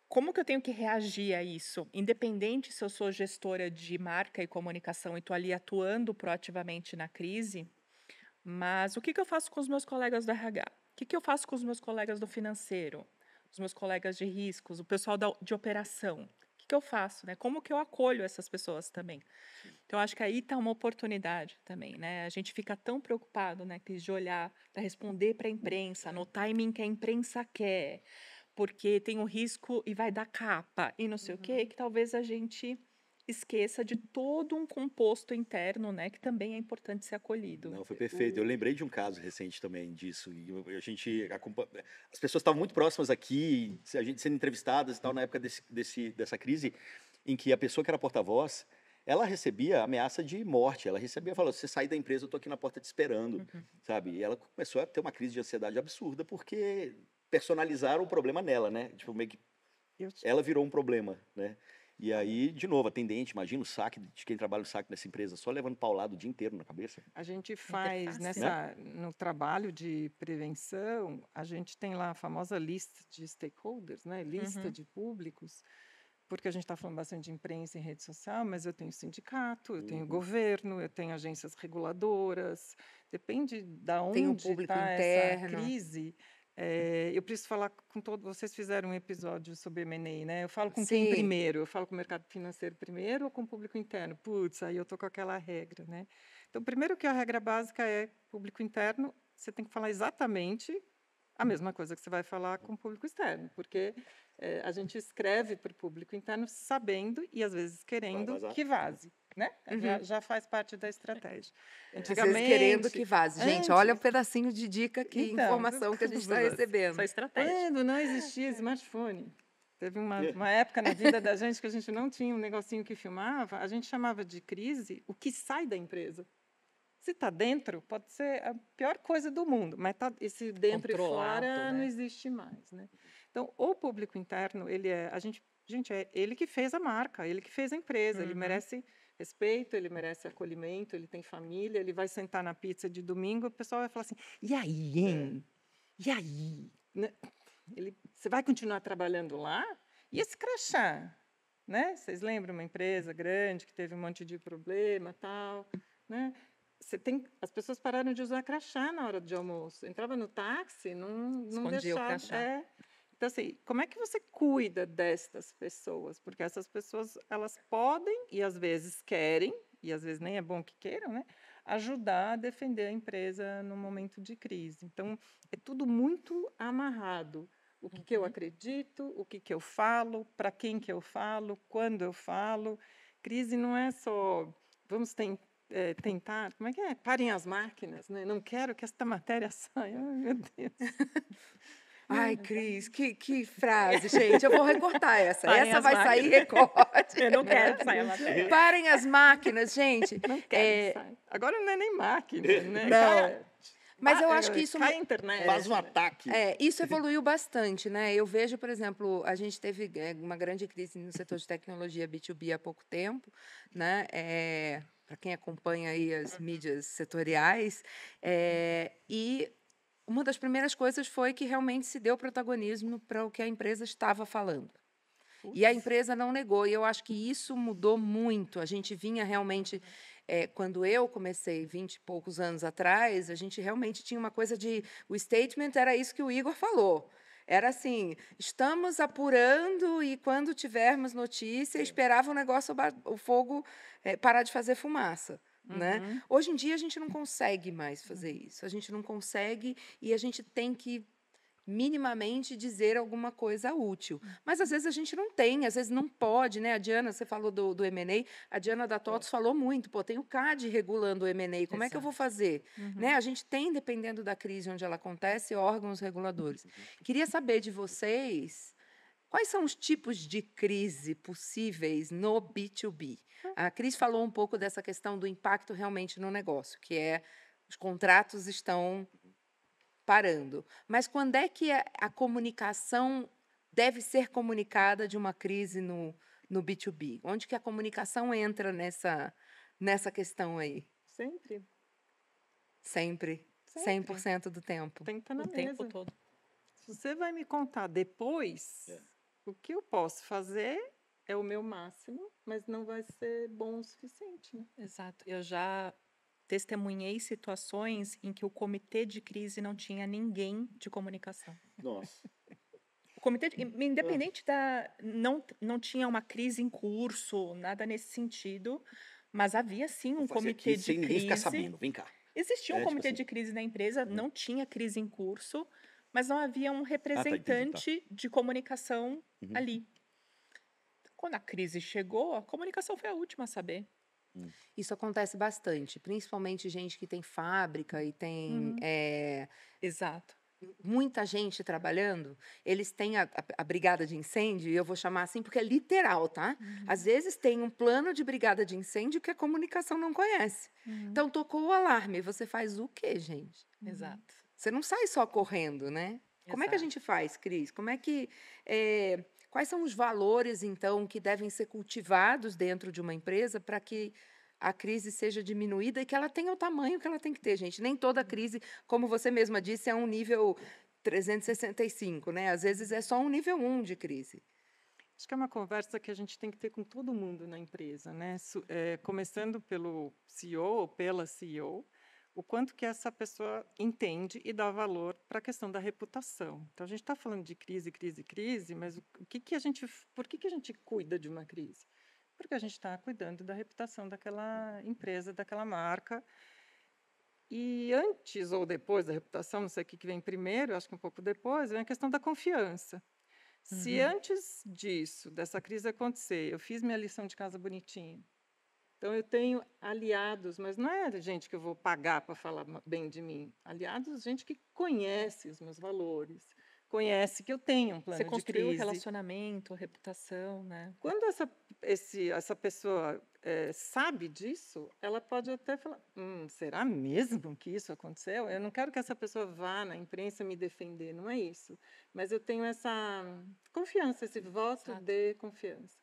como que eu tenho que reagir a isso? Independente se eu sou gestora de marca e comunicação e estou ali atuando proativamente na crise, mas o que eu faço com os meus colegas do RH? O que eu faço com os meus colegas do financeiro? Os meus colegas de riscos, o pessoal de operação? O que eu faço, né? Como que eu acolho essas pessoas também? Então, acho que aí está uma oportunidade também, né? A gente fica tão preocupado, né, Cris, de olhar para responder para a imprensa, no timing que a imprensa quer, porque tem um risco e vai dar capa e não sei o quê, que talvez a gente esqueça de todo um composto interno, né, que também é importante ser acolhido. Não, foi perfeito. Eu lembrei de um caso recente também disso. E a gente as pessoas estavam muito próximas aqui, a gente sendo entrevistadas e tal na época dessa crise, em que a pessoa que era porta-voz, ela recebia ameaça de morte. Ela recebia, falou: "Você sai da empresa, eu tô aqui na porta te esperando", sabe? E ela começou a ter uma crise de ansiedade absurda porque personalizaram o problema nela, né? Tipo, meio que ela virou um problema, né? E aí, de novo, atendente, imagina o saque de quem trabalha no saque nessa empresa, só levando paulado o dia inteiro na cabeça. A gente faz no trabalho de prevenção, a gente tem lá a famosa lista de stakeholders, né? Lista de públicos, porque a gente está falando bastante de imprensa e rede social, mas eu tenho sindicato, eu tenho governo, eu tenho agências reguladoras, depende da Tem um onde público está essa interno. crise. Eu preciso falar com todos. Vocês fizeram um episódio sobre M&A, né? Eu falo com quem Sim. primeiro? Eu falo com o mercado financeiro primeiro ou com o público interno? Putz, aí eu tô com aquela regra, né? Então, primeiro que a regra básica é público interno, você tem que falar exatamente a mesma coisa que você vai falar com o público externo, porque a gente escreve para o público interno sabendo e às vezes querendo que vaze, né? Já faz parte da estratégia. Às vezes querendo que vaze. Gente, olha o pedacinho de dica informação que a gente está recebendo. Essa estratégia. Quando não existia smartphone, teve uma época na vida da gente que a gente não tinha um negocinho que filmava, a gente chamava de crise o que sai da empresa. Se está dentro, pode ser a pior coisa do mundo, mas esse dentro e fora, né? Não existe mais, né? Então, o público interno, ele é ele que fez a marca, ele que fez a empresa, ele merece respeito, ele merece acolhimento, ele tem família, ele vai sentar na pizza de domingo, o pessoal vai falar assim: "E aí, hein? E aí?", né? Você vai continuar trabalhando lá? E esse crachá, né? Vocês lembram uma empresa grande que teve um monte de problema, tal, né? As pessoas pararam de usar crachá na hora de almoço. Entrava no táxi, não deixava. O crachá. Então, assim, como é que você cuida destas pessoas? Porque essas pessoas, elas podem, e às vezes querem, e às vezes nem é bom que queiram, né? Ajudar a defender a empresa no momento de crise. Então, é tudo muito amarrado. O que eu acredito, o que eu falo, para quem que eu falo, quando eu falo. Crise não é só vamos tentar, como é que é? Parem as máquinas, né? Não quero que esta matéria saia. Ai, meu Deus. Ai, Cris, que frase, gente. Eu vou recortar essa. Parem Essa as vai máquinas. sair recorte. Eu não quero que saia a matéria. Parem as máquinas, gente. Não quero que saia. Agora não é nem máquina, né? Não. Mas eu acho que isso cai a internet. Faz um ataque. Isso evoluiu bastante, né? Eu vejo, por exemplo, a gente teve uma grande crise no setor de tecnologia B2B há pouco tempo, né? Para quem acompanha aí as mídias setoriais, e uma das primeiras coisas foi que realmente se deu protagonismo para o que a empresa estava falando. E a empresa não negou, e eu acho que isso mudou muito. A gente vinha realmente... quando eu comecei 20 e poucos anos atrás, a gente realmente tinha uma coisa de... O statement era isso que o Igor falou. Era assim, estamos apurando e quando tivermos notícia, esperava o fogo parar de fazer fumaça. Né? Hoje em dia, a gente não consegue mais fazer isso. A gente não consegue e a gente tem que minimamente dizer alguma coisa útil. Mas, às vezes, a gente não tem, às vezes não pode. Né? A Diana, você falou do M&A, a Diana da TOTVS falou muito, tem o CAD regulando o M&A, como é que eu vou fazer? Né? A gente tem, dependendo da crise onde ela acontece, órgãos reguladores. Queria saber de vocês, quais são os tipos de crise possíveis no B2B? A Cris falou um pouco dessa questão do impacto realmente no negócio, que é os contratos estão parando. Mas quando é que a comunicação deve ser comunicada de uma crise no B2B? Onde que a comunicação entra nessa questão aí? Sempre. Sempre. 100% do tempo. Tem que estar na mesa. Tempo todo. Se você vai me contar depois, o que eu posso fazer é o meu máximo, mas não vai ser bom o suficiente. Né? Exato. Eu já testemunhei situações em que o comitê de crise não tinha ninguém de comunicação. Nossa. O comitê, independente da... Não tinha uma crise em curso, nada nesse sentido, mas havia, sim, um comitê de sem ninguém crise. ficar sabendo, vem cá. Existia um comitê de crise na empresa, não tinha crise em curso, mas não havia um representante de comunicação ali. Quando a crise chegou, a comunicação foi a última a saber. Isso acontece bastante, principalmente gente que tem fábrica e tem Exato. muita gente trabalhando. Eles têm a brigada de incêndio, e eu vou chamar assim porque é literal, tá? Às vezes tem um plano de brigada de incêndio que a comunicação não conhece. Então, tocou o alarme, você faz o quê, gente? Exato. Você não sai só correndo, né? Como é que a gente faz, Cris? Como é que... quais são os valores, então, que devem ser cultivados dentro de uma empresa para que a crise seja diminuída e que ela tenha o tamanho que ela tem que ter, gente? Nem toda crise, como você mesma disse, é um nível 365, né? Às vezes é só um nível 1 de crise. Acho que é uma conversa que a gente tem que ter com todo mundo na empresa, né? Começando pelo CEO ou pela CEO, o quanto que essa pessoa entende e dá valor para a questão da reputação. Então, a gente está falando de crise, mas por que a gente cuida de uma crise? Porque a gente está cuidando da reputação daquela empresa, daquela marca. E antes ou depois da reputação, não sei o que vem primeiro, acho que um pouco depois, vem a questão da confiança. Se antes disso, dessa crise acontecer, eu fiz minha lição de casa bonitinha, então, eu tenho aliados, mas não é gente que eu vou pagar para falar bem de mim. Aliados, gente que conhece os meus valores, conhece que eu tenho um plano de crise. Você construiu relacionamento, reputação, né? Quando essa pessoa sabe disso, ela pode até falar, será mesmo que isso aconteceu? Eu não quero que essa pessoa vá na imprensa me defender, não é isso. Mas eu tenho essa confiança, esse voto de confiança.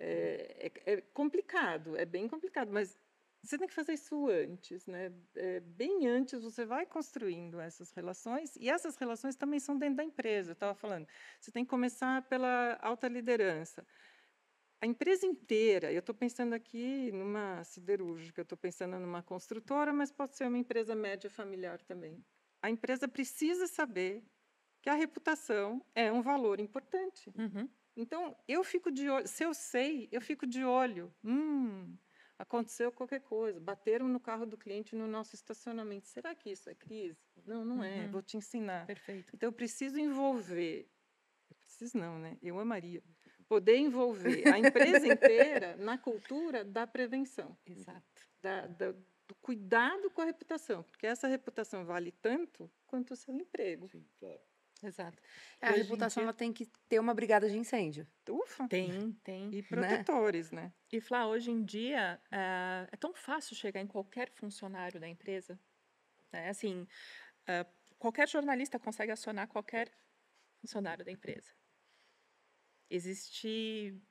É complicado, é bem complicado, mas você tem que fazer isso antes, né? Bem antes você vai construindo essas relações, e essas relações também são dentro da empresa. Eu estava falando, você tem que começar pela alta liderança. A empresa inteira, eu estou pensando aqui numa siderúrgica, eu estou pensando numa construtora, mas pode ser uma empresa média familiar também. A empresa precisa saber que a reputação é um valor importante. Então, eu fico de olho. Se eu sei, eu fico de olho. Aconteceu qualquer coisa. Bateram no carro do cliente no nosso estacionamento. Será que isso é crise? Não, não é. Vou te ensinar. Perfeito. Então, eu preciso envolver. Eu preciso não, né? Eu amaria. Poder envolver a empresa inteira na cultura da prevenção. Exato. Do cuidado com a reputação. Porque essa reputação vale tanto quanto o seu emprego. Sim, claro. Exato. A reputação ela tem que ter uma brigada de incêndio. Ufa! Tem. E protetores, né? E, Flá, hoje em dia, é tão fácil chegar em qualquer funcionário da empresa. Assim, qualquer jornalista consegue acionar qualquer funcionário da empresa. Existem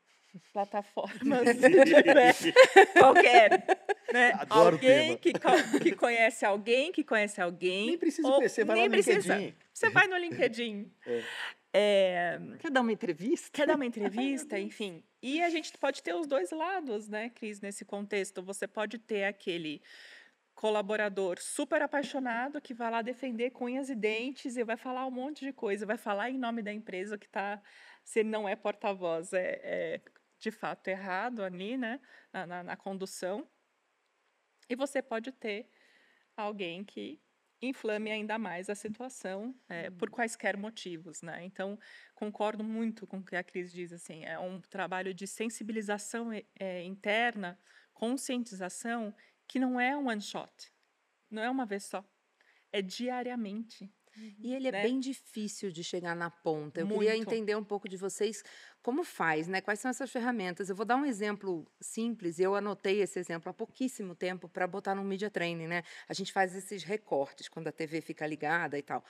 plataformas, qualquer... Né? Adoro alguém que conhece alguém, Nem precisa conhecer, vai lá no LinkedIn. Você vai no LinkedIn. Quer dar uma entrevista? Enfim. E a gente pode ter os dois lados, né, Cris, nesse contexto. Você pode ter aquele colaborador super apaixonado que vai lá defender com unhas e dentes e vai falar um monte de coisa, vai falar em nome da empresa que está, se ele não é porta-voz, é de fato errado ali, né, na condução. E você pode ter alguém que inflame ainda mais a situação por quaisquer motivos, né? Então, concordo muito com o que a Cris diz, assim, é um trabalho de sensibilização interna, conscientização, que não é um one shot, não é uma vez só, é diariamente. E ele é né? bem difícil de chegar na ponta. Eu queria Muito. entender um pouco de vocês como faz, né? Quais são essas ferramentas? Eu vou dar um exemplo simples. Eu anotei esse exemplo há pouquíssimo tempo para botar no Media Training, né? A gente faz esses recortes quando a TV fica ligada e tal.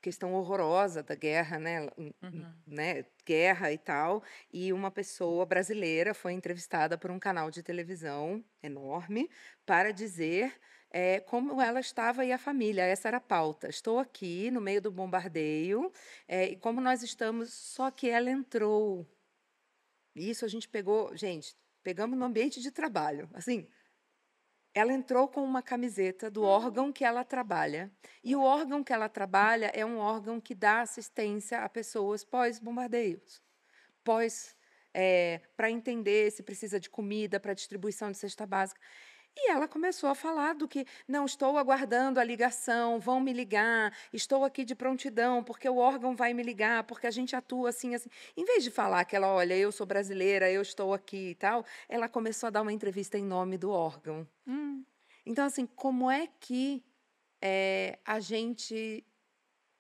Questão horrorosa da guerra, né? Guerra e tal. E uma pessoa brasileira foi entrevistada por um canal de televisão enorme para dizer como ela estava e a família. Essa era a pauta. Estou aqui no meio do bombardeio e como nós estamos, só que ela entrou. Isso a gente pegou, gente, pegamos no ambiente de trabalho. Assim, ela entrou com uma camiseta do órgão que ela trabalha. E o órgão que ela trabalha é um órgão que dá assistência a pessoas pós-bombardeios, para entender se precisa de comida, para distribuição de cesta básica. E ela começou a falar do que, não, estou aguardando a ligação, vão me ligar, estou aqui de prontidão, porque o órgão vai me ligar, porque a gente atua assim, assim. Em vez de falar que ela, olha, eu sou brasileira, eu estou aqui e tal, ela começou a dar uma entrevista em nome do órgão. Então, assim, como é que a gente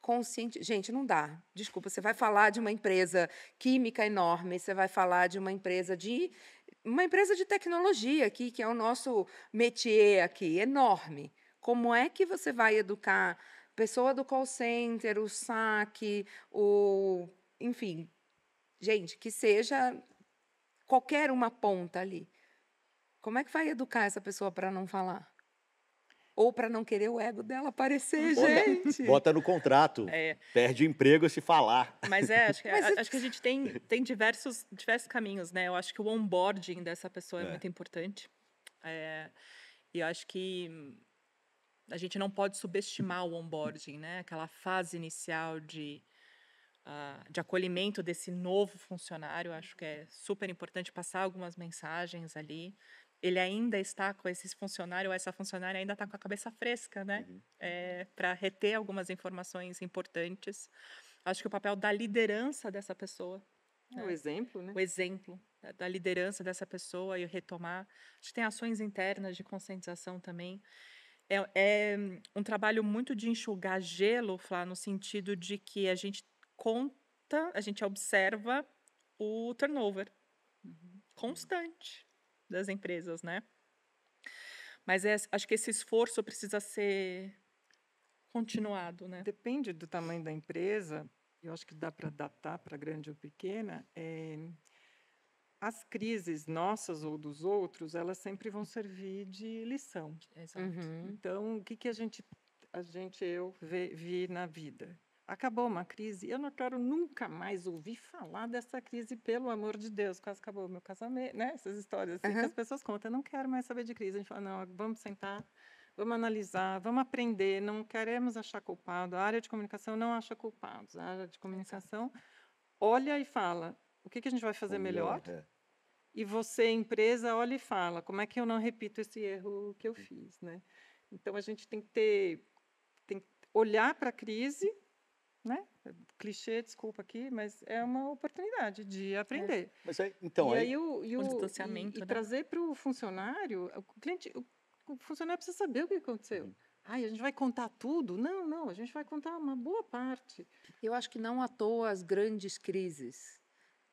consciente... Gente, não dá. Desculpa, você vai falar de uma empresa química enorme, você vai falar de uma empresa de tecnologia aqui, que é o nosso métier aqui, enorme. Como é que você vai educar a pessoa do call center, o saque, enfim, gente, que seja qualquer uma ponta ali. Como é que vai educar essa pessoa para não falar? Ou para não querer o ego dela aparecer, gente. Bota no contrato. Perde o emprego se falar. Mas acho que a gente tem diversos caminhos, né? Eu acho que o onboarding dessa pessoa é muito importante. E eu acho que a gente não pode subestimar o onboarding, né? Aquela fase inicial de acolhimento desse novo funcionário. Eu acho que é super importante passar algumas mensagens ali. Ele ainda está com esse funcionário, ou essa funcionária ainda está com a cabeça fresca, né? Para reter algumas informações importantes. Acho que o papel da liderança dessa pessoa. O exemplo, né? O exemplo da liderança dessa pessoa e retomar. Acho que tem ações internas de conscientização também. É um trabalho muito de enxugar gelo, Flá, no sentido de que a gente a gente observa o turnover constante das empresas, né? Mas acho que esse esforço precisa ser continuado, né? Depende do tamanho da empresa. Eu acho que dá para adaptar para grande ou pequena. As crises nossas ou dos outros, elas sempre vão servir de lição. Exato. Então, o que eu vi na vida? Acabou uma crise, eu não quero nunca mais ouvir falar dessa crise, pelo amor de Deus, quase acabou o meu casamento, né? Essas histórias assim, que as pessoas contam, eu não quero mais saber de crise. A gente fala, não, vamos sentar, vamos analisar, vamos aprender, não queremos achar culpado. A área de comunicação não acha culpados. A área de comunicação olha e fala, o que a gente vai fazer melhor? E você, empresa, olha e fala, como é que eu não repito esse erro que eu fiz, né? Então, a gente tem que olhar para a crise, né? Clichê, desculpa aqui, mas é uma oportunidade de aprender. Mas então, o distanciamento, e trazer para o funcionário, o funcionário precisa saber o que aconteceu. A gente vai contar tudo? Não, a gente vai contar uma boa parte. Eu acho que não à toa as grandes crises,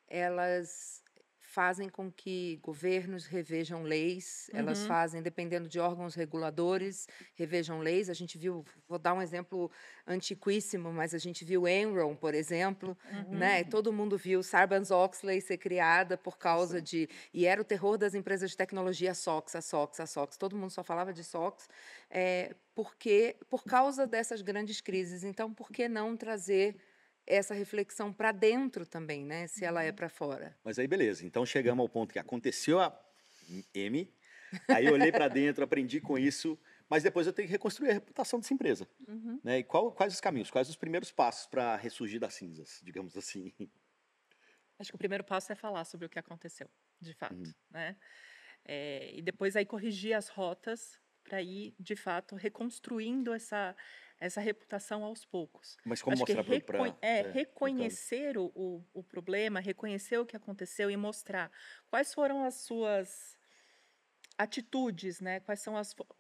elas fazem com que governos revejam leis, elas fazem, dependendo de órgãos reguladores, revejam leis. A gente viu, vou dar um exemplo antiquíssimo, mas a gente viu Enron, por exemplo, né? Todo mundo viu Sarbanes-Oxley ser criada por causa de... E era o terror das empresas de tecnologia, a SOX. Todo mundo só falava de SOX, por causa dessas grandes crises. Então, por que não trazer essa reflexão para dentro também, né? Se ela é para fora. Mas aí, beleza. Então, chegamos ao ponto que aconteceu a M, Aí eu olhei para dentro, aprendi com isso, mas depois eu tenho que reconstruir a reputação dessa empresa. Né? E quais os caminhos, quais os primeiros passos para ressurgir das cinzas, digamos assim? Acho que o primeiro passo é falar sobre o que aconteceu, de fato, né? E depois aí corrigir as rotas para ir, de fato, reconstruindo essa reputação aos poucos. Mas como Acho que mostrar para reconhecer o problema, reconhecer o que aconteceu e mostrar quais foram as suas atitudes, né?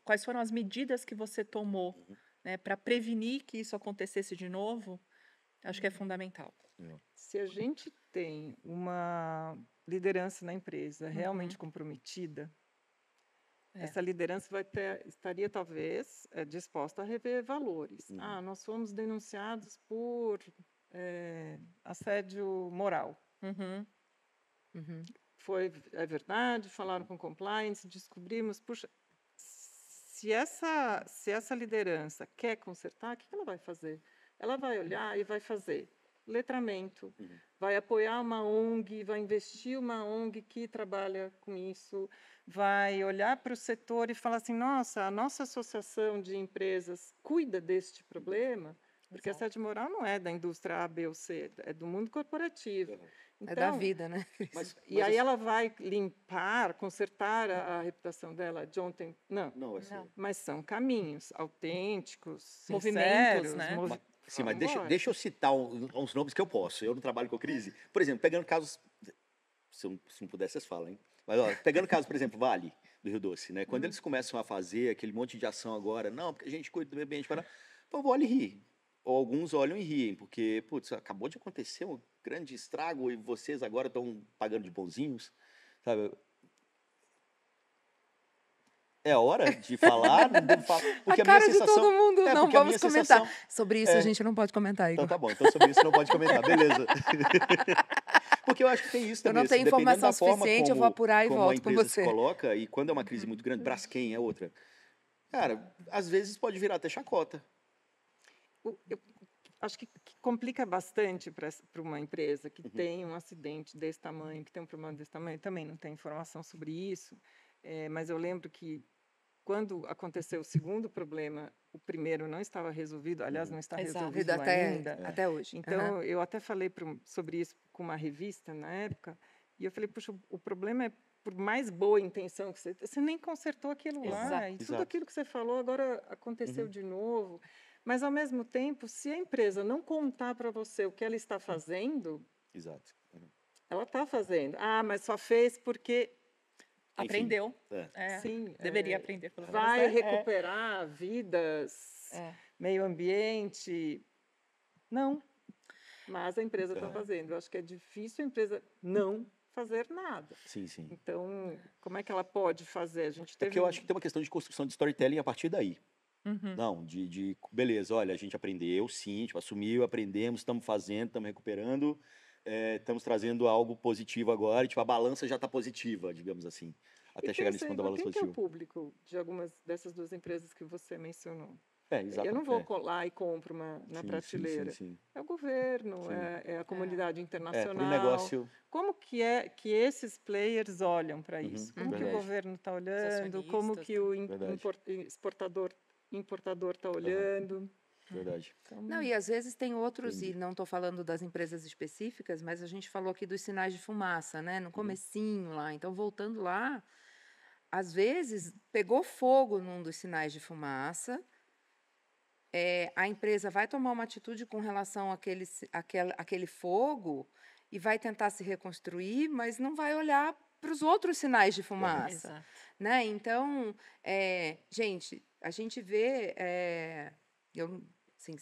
Quais foram as medidas que você tomou, né, para prevenir que isso acontecesse de novo, acho que é fundamental. Se a gente tem uma liderança na empresa realmente comprometida, essa liderança estaria talvez disposta a rever valores. Nós fomos denunciados por assédio moral. É verdade, falaram com compliance, descobrimos, puxa, se essa liderança quer consertar, o que ela vai fazer? Ela vai olhar e vai fazer letramento, vai apoiar uma ONG, vai investir uma ONG que trabalha com isso, vai olhar para o setor e falar assim, nossa, a nossa associação de empresas cuida deste problema, porque assédio moral não é da indústria A, B ou C, é do mundo corporativo. Então, é da vida, né? E aí ela vai limpar, consertar a reputação dela de ontem? Não. Mas são caminhos autênticos, movimentos, sinceros, né? Sim, mas deixa eu citar uns nomes que eu posso. Eu não trabalho com crise. Por exemplo, pegando casos... Se não puder, vocês falam, hein? Mas, ó, pegando caso, por exemplo, Vale, do Rio Doce, né? Quando eles começam a fazer aquele monte de ação agora, não, porque a gente cuida do meio ambiente, o povo olha e ri. Ou alguns olham e riem, porque, putz, acabou de acontecer um grande estrago e vocês agora estão pagando de bonzinhos, sabe? É hora de falar, porque a cara de todo mundo, não vamos comentar. Sobre isso a gente não pode comentar, Igor. Então tá bom, então sobre isso não pode comentar, beleza. Porque eu acho que tem isso também. Eu não tenho informação suficiente, eu vou apurar e volto com você. Como a empresa se coloca, e quando é uma crise muito grande, Braskem é outra. Cara, às vezes pode virar até chacota. Eu acho que complica bastante para uma empresa que tem um acidente desse tamanho, que tem um problema desse tamanho, também não tem informação sobre isso, mas eu lembro que quando aconteceu o segundo problema, o primeiro não estava resolvido, aliás, não está resolvido ainda. Até hoje. Então, eu até falei sobre isso com uma revista na época, e eu falei, puxa, o problema é, por mais boa intenção que você nem consertou aquilo lá, e tudo aquilo que você falou agora aconteceu de novo. Mas, ao mesmo tempo, se a empresa não contar para você o que ela está fazendo, ela está fazendo. Mas só fez porque... Aprendeu. Sim, deveria aprender. Pelo menos, vai recuperar vidas, meio ambiente. Não. Mas a empresa está fazendo. Eu acho que é difícil a empresa não fazer nada. Sim. Então, como é que ela pode fazer? A gente teve porque eu acho que tem uma questão de construção de storytelling a partir daí. Não, beleza, olha, a gente aprendeu, sim, assumiu, aprendemos, estamos fazendo, estamos recuperando, estamos trazendo algo positivo agora, a balança já está positiva, digamos assim, até chegar nesse ponto da balança positiva. Quem que é o público de algumas dessas duas empresas que você mencionou? Exato, eu não vou colar e compro na prateleira. Sim. É o governo, é a comunidade internacional. Pro negócio. Como que esses players olham para isso? Como que o governo está olhando? Como que o importador está olhando? Verdade. Então, não, e às vezes tem outros, e não estou falando das empresas específicas, mas a gente falou aqui dos sinais de fumaça, né? No comecinho lá. Então, voltando lá, às vezes pegou fogo num dos sinais de fumaça, a empresa vai tomar uma atitude com relação àquele fogo e vai tentar se reconstruir, mas não vai olhar para os outros sinais de fumaça. Né? Então, gente, a gente vê... assim,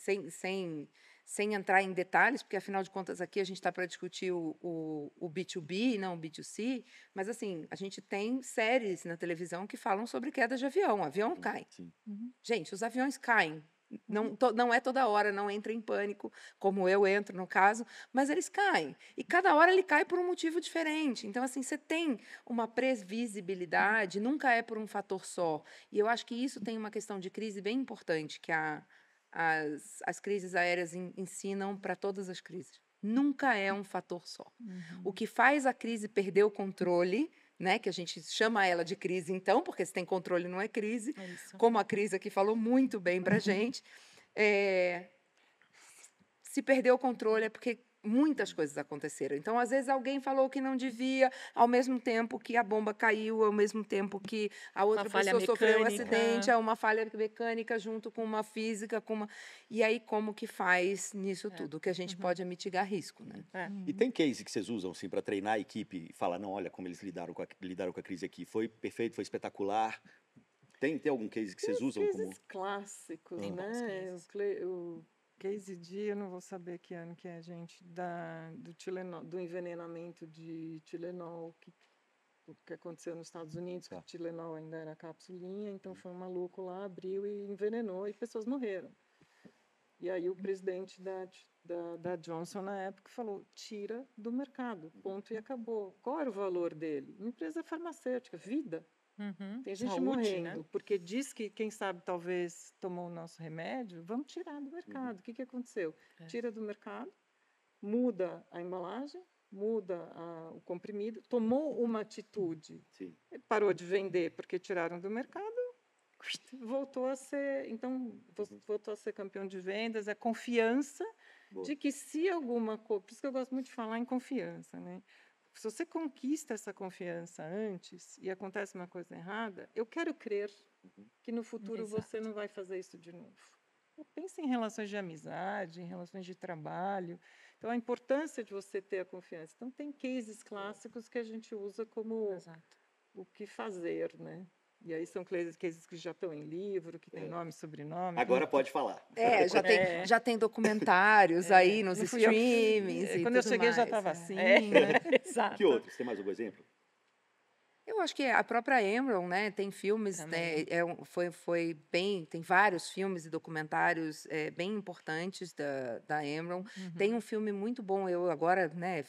sem entrar em detalhes, porque, afinal de contas, aqui a gente está para discutir o B2B, não o B2C, mas, assim, a gente tem séries na televisão que falam sobre queda de avião. O avião cai. Gente, os aviões caem. Não é toda hora, não entra em pânico, como eu entro, no caso, mas eles caem. E cada hora ele cai por um motivo diferente. Então, assim, você tem uma previsibilidade, nunca é por um fator só. E eu acho que isso tem uma questão de crise bem importante, que as crises aéreas ensinam para todas as crises. Nunca é um fator só. O que faz a crise perder o controle, né, que a gente chama ela de crise então, porque se tem controle não é crise, Isso. como a Cris aqui falou muito bem para a gente. Se perder o controle é porque muitas coisas aconteceram. Então, às vezes, alguém falou que não devia, ao mesmo tempo que a bomba caiu, ao mesmo tempo que a outra pessoa sofreu um acidente, uma falha mecânica junto com uma física, E aí, como que faz nisso tudo? O que a gente pode é mitigar risco, né? E tem case que vocês usam, assim, para treinar a equipe e falar, não, olha como eles lidaram com a crise aqui. Foi perfeito, foi espetacular. Tem algum case que vocês usam? Cases clássicos, né? O case eu não vou saber que ano que é, gente, do envenenamento de Tilenol, que aconteceu nos Estados Unidos, que o Tilenol ainda era capsulinha, então foi um maluco lá, abriu e envenenou e pessoas morreram. E aí o presidente da Johnson, na época, falou, tira do mercado, ponto e acabou. Qual era o valor dele? Uma empresa farmacêutica, vida. Tem gente morrendo, né? Porque diz que, quem sabe, talvez tomou o nosso remédio, vamos tirar do mercado. O que aconteceu? Tira do mercado, muda a embalagem, muda o comprimido, tomou uma atitude, parou de vender porque tiraram do mercado, voltou a ser, então, voltou a ser campeão de vendas, a confiança de que se alguma coisa, por isso que eu gosto muito de falar em confiança, né? Se você conquista essa confiança antes e acontece uma coisa errada, eu quero crer que no futuro você não vai fazer isso de novo. Pensa em relações de amizade, em relações de trabalho. Então, a importância de você ter a confiança. Então, tem cases clássicos que a gente usa como o que fazer, né? E aí são cases que já estão em livro, que tem nome e sobrenome. Agora pode falar. Já tem documentários aí nos streamings. Quando eu cheguei já estava assim. Né? Exato. Que outros? Tem mais algum exemplo? Eu acho que a própria Enron, né, tem filmes, né, tem vários filmes e documentários bem importantes da Enron. Tem um filme muito bom, eu agora, né,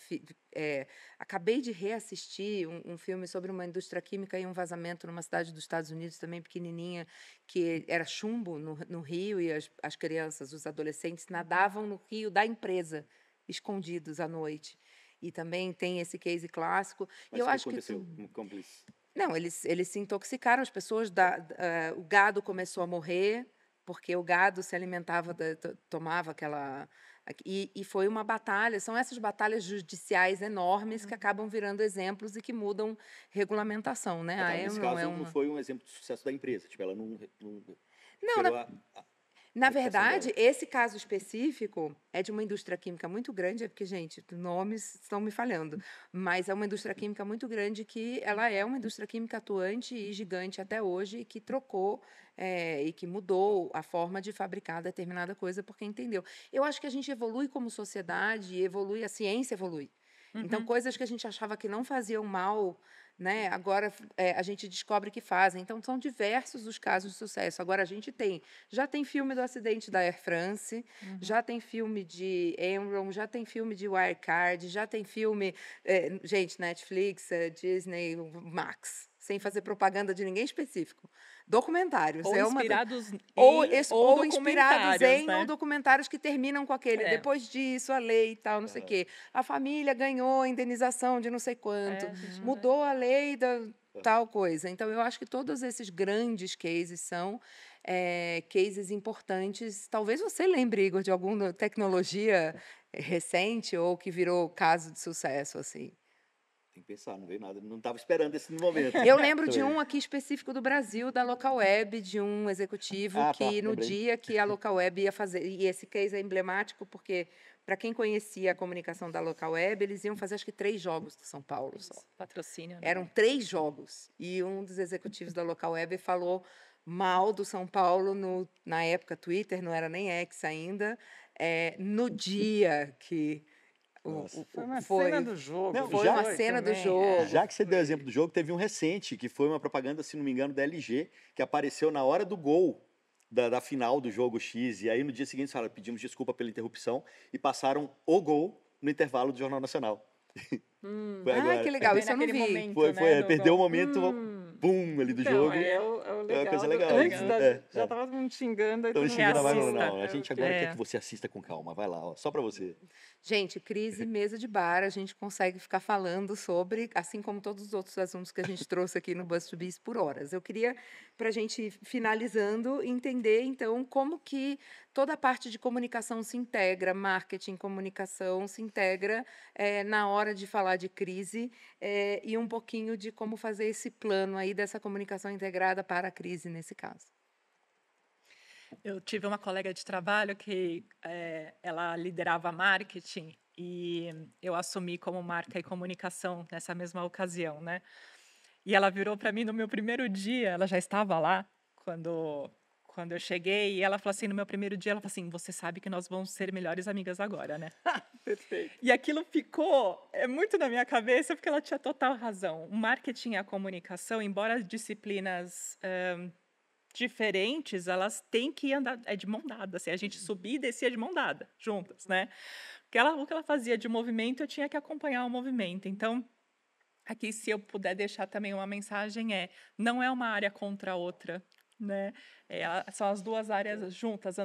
acabei de reassistir um filme sobre uma indústria química e um vazamento numa cidade dos Estados Unidos, também pequenininha, que era chumbo no rio, e as crianças, os adolescentes, nadavam no rio da empresa, escondidos à noite. E também tem esse case clássico. Mas eu o que acho aconteceu? Não, eles se intoxicaram, as pessoas, o gado começou a morrer, porque o gado se alimentava, tomava aquela... E foi uma batalha, são essas batalhas judiciais enormes que acabam virando exemplos e que mudam regulamentação, né? Nesse caso, não foi um exemplo de sucesso da empresa, tipo, ela não na verdade, esse caso específico é de uma indústria química muito grande, porque, gente, nomes estão me falhando, mas é uma indústria química muito grande que ela é uma indústria química atuante e gigante até hoje, e que trocou e que mudou a forma de fabricar determinada coisa porque entendeu. Eu acho que a gente evolui como sociedade, a ciência evolui. Então, coisas que a gente achava que não faziam mal, né, agora a gente descobre que fazem. Então, são diversos os casos de sucesso. Agora, já tem filme do acidente da Air France, já tem filme de Enron, já tem filme de Wirecard, já tem filme, gente, Netflix, Disney, Max, sem fazer propaganda de ninguém específico. Documentários. Ou inspirados ou inspirados em né? ou documentários que terminam com aquele. Depois disso, a lei e tal, não sei o quê. A família ganhou a indenização de não sei quanto. Mudou a lei da tal coisa. Então, eu acho que todos esses grandes cases são cases importantes. Talvez você lembre, Igor, de alguma tecnologia recente ou que virou caso de sucesso, assim. Tem que pensar, não veio nada, não estava esperando esse momento. Eu lembro de um aqui específico do Brasil, da Local Web, de um executivo que no dia que a Local Web ia fazer, e esse case é emblemático porque, para quem conhecia a comunicação da Local Web, eles iam fazer acho que 3 jogos do São Paulo só. Patrocínio. Né? Eram 3 jogos, e um dos executivos da Local Web falou mal do São Paulo na época Twitter, não era nem X ainda, no dia que... Foi uma cena do jogo. Não, foi uma cena do jogo. Já que você deu o exemplo do jogo, teve um recente, que foi uma propaganda, se não me engano, da LG, que apareceu na hora do gol da final do jogo X. E aí, no dia seguinte, falaram, pedimos desculpa pela interrupção, e passaram o gol no intervalo do Jornal Nacional. Foi agora. Que legal, isso eu não vi. Perdeu o momento boom ali do Então, jogo. é o legal. É uma coisa legal. Antes né? já tava todo mundo xingando, aí Então, todo mundo xingando, mas assista. não. A gente agora quer que você assista com calma. Vai lá, ó, só para você. Gente, crise, mesa de bar, a gente consegue ficar falando sobre, assim como todos os outros assuntos que a gente trouxe aqui no Buzz to Biz por horas. Eu queria, para a gente finalizando, entender, então, como que toda a parte de comunicação se integra, marketing, comunicação se integra na hora de falar de crise e um pouquinho de como fazer esse plano aí dessa comunicação integrada para a crise, nesse caso. Eu tive uma colega de trabalho que ela liderava marketing e eu assumi como marca e comunicação nessa mesma ocasião, né? E ela virou para mim no meu primeiro dia, ela já estava lá quando eu cheguei, e ela falou assim, no meu primeiro dia, ela falou assim, você sabe que nós vamos ser melhores amigas agora, né? Perfeito. E aquilo ficou muito na minha cabeça, porque ela tinha total razão. O marketing e a comunicação, embora as disciplinas diferentes, elas têm que andar de mão dada, assim, a gente subia e descia de mão dada, juntas, né? O que ela fazia de movimento, eu tinha que acompanhar o movimento. Então, aqui, se eu puder deixar também uma mensagem, não é uma área contra a outra, né? São as duas áreas juntas,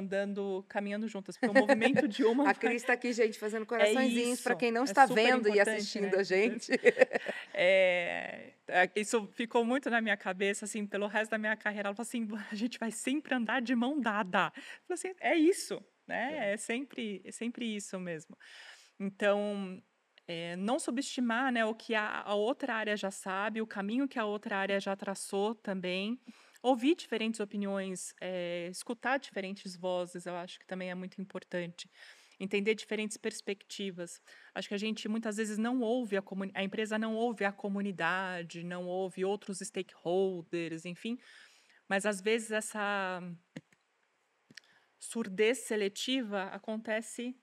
caminhando juntas, porque o movimento de uma... A Cris está aqui, gente, fazendo coraçõezinhos para quem não está vendo e assistindo, né? a gente. Isso ficou muito na minha cabeça, assim, pelo resto da minha carreira. Ela falou assim, a gente vai sempre andar de mão dada. Eu falei assim, é isso, né? É sempre isso mesmo. Então, não subestimar, né, o que a outra área já sabe, o caminho que a outra área já traçou também. Ouvir diferentes opiniões, escutar diferentes vozes, eu acho que também é muito importante. Entender diferentes perspectivas. Acho que a gente muitas vezes não ouve a empresa não ouve a comunidade, não ouve outros stakeholders, enfim. Mas às vezes essa surdez seletiva acontece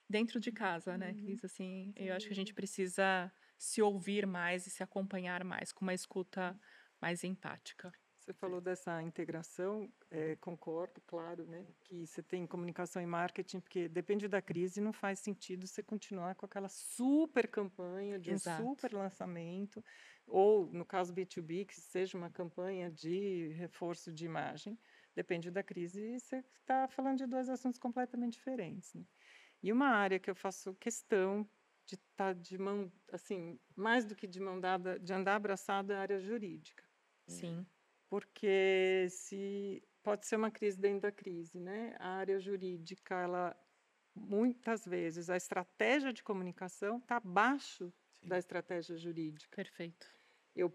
dentro de casa, né? Isso, assim, eu acho que a gente precisa se ouvir mais e se acompanhar mais, com uma escuta mais empática. Você falou dessa integração, concordo, claro, né, que você tem comunicação e marketing, porque depende da crise, não faz sentido você continuar com aquela super campanha de Exato. um super lançamento, ou, no caso B2B, que seja uma campanha de reforço de imagem. Depende da crise, e você está falando de dois assuntos completamente diferentes, né? E uma área que eu faço questão de estar de mão, assim, mais do que de mão dada, de andar abraçado, é a área jurídica. Sim. Porque pode ser uma crise dentro da crise, né? A área jurídica, muitas vezes, a estratégia de comunicação está abaixo da estratégia jurídica. Perfeito. Eu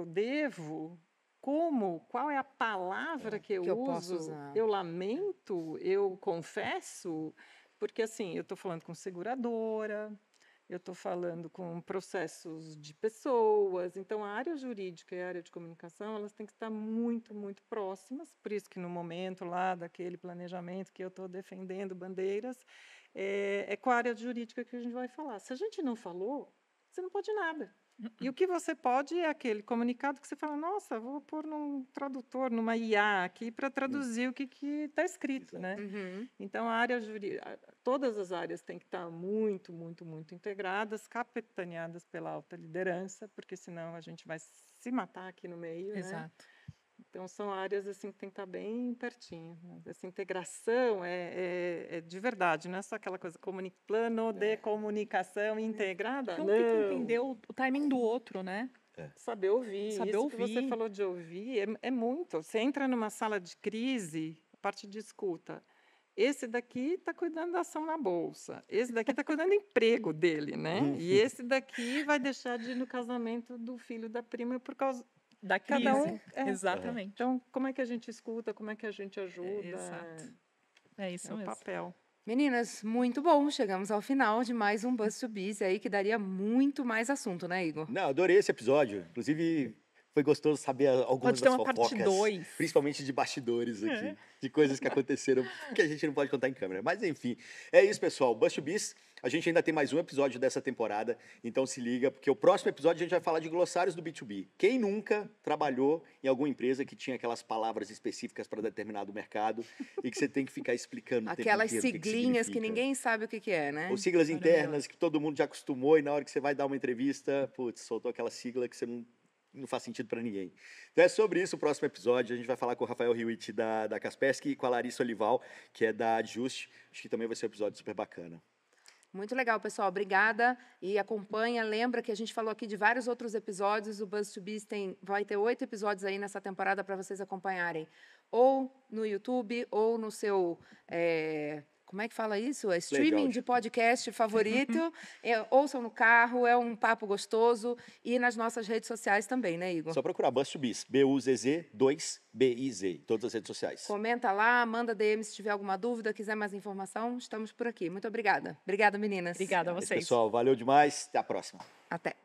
devo, qual é a palavra que eu uso? Posso usar. Eu lamento, eu confesso, porque assim, eu estou falando com seguradora, eu estou falando com processos de pessoas, então a área jurídica e a área de comunicação, elas têm que estar muito, muito próximas, por isso que no momento lá daquele planejamento que eu estou defendendo bandeiras, é com a área jurídica que a gente vai falar. Se a gente não falou, você não pode nada. E o que você pode é aquele comunicado que você fala, nossa, vou pôr num tradutor, numa IA aqui para traduzir o que está escrito, né? Uhum. Então, a área jurídica, todas as áreas têm que estar muito, muito, muito integradas, capitaneadas pela alta liderança, porque senão a gente vai se matar aqui no meio, Exato. né? Então, são áreas assim, que tem que estar bem pertinho. Né? Essa integração é de verdade, não é só aquela coisa, plano de comunicação integrada. Então, tem que entender o timing do outro, né? Saber ouvir. Saber Isso ouvir. que você falou de ouvir é muito. Você entra numa sala de crise, a parte de escuta. Esse daqui está cuidando da ação na bolsa. Esse daqui está cuidando do emprego dele, né? E esse daqui vai deixar de ir no casamento do filho da prima por causa da crise. Cada um, Exatamente. Então, como é que a gente escuta? Como é que a gente ajuda? Exato. É isso mesmo. O papel. Meninas, muito bom. Chegamos ao final de mais um Buzz to Biz aí, que daria muito mais assunto, né, Igor? Não, adorei esse episódio. Inclusive, foi gostoso saber algumas das fofocas. Pode ter uma parte 2. Principalmente de bastidores aqui. De coisas que aconteceram que a gente não pode contar em câmera. Mas, enfim, é isso, pessoal. Buzz to Biz, a gente ainda tem mais um episódio dessa temporada. Então, se liga, porque o próximo episódio a gente vai falar de glossários do B2B. Quem nunca trabalhou em alguma empresa que tinha aquelas palavras específicas para determinado mercado e que você tem que ficar explicando o tempo Aquelas inteiro siglinhas o que ninguém sabe o que é, né? Ou siglas internas que todo mundo já acostumou e na hora que você vai dar uma entrevista, putz, soltou aquela sigla que você não não faz sentido para ninguém. Então é sobre isso o próximo episódio. A gente vai falar com o Rafael Hewitt da Kaspersky e com a Larissa Olival, que é da Adjust. Acho que também vai ser um episódio super bacana. Muito legal, pessoal. Obrigada. E acompanha. Lembra que a gente falou aqui de vários outros episódios. O Buzz2Biz vai ter 8 episódios aí nessa temporada para vocês acompanharem. Ou no YouTube, ou no seu... como é que fala isso? É streaming de podcast favorito. Ouçam no carro, é um papo gostoso. E nas nossas redes sociais também, né, Igor? Só procurar Buzz2Biz, BUZZ2BIZ, todas as redes sociais. Comenta lá, manda DM se tiver alguma dúvida, quiser mais informação, estamos por aqui. Muito obrigada. Obrigada, meninas. Obrigada a vocês. Pessoal, valeu demais. Até a próxima. Até.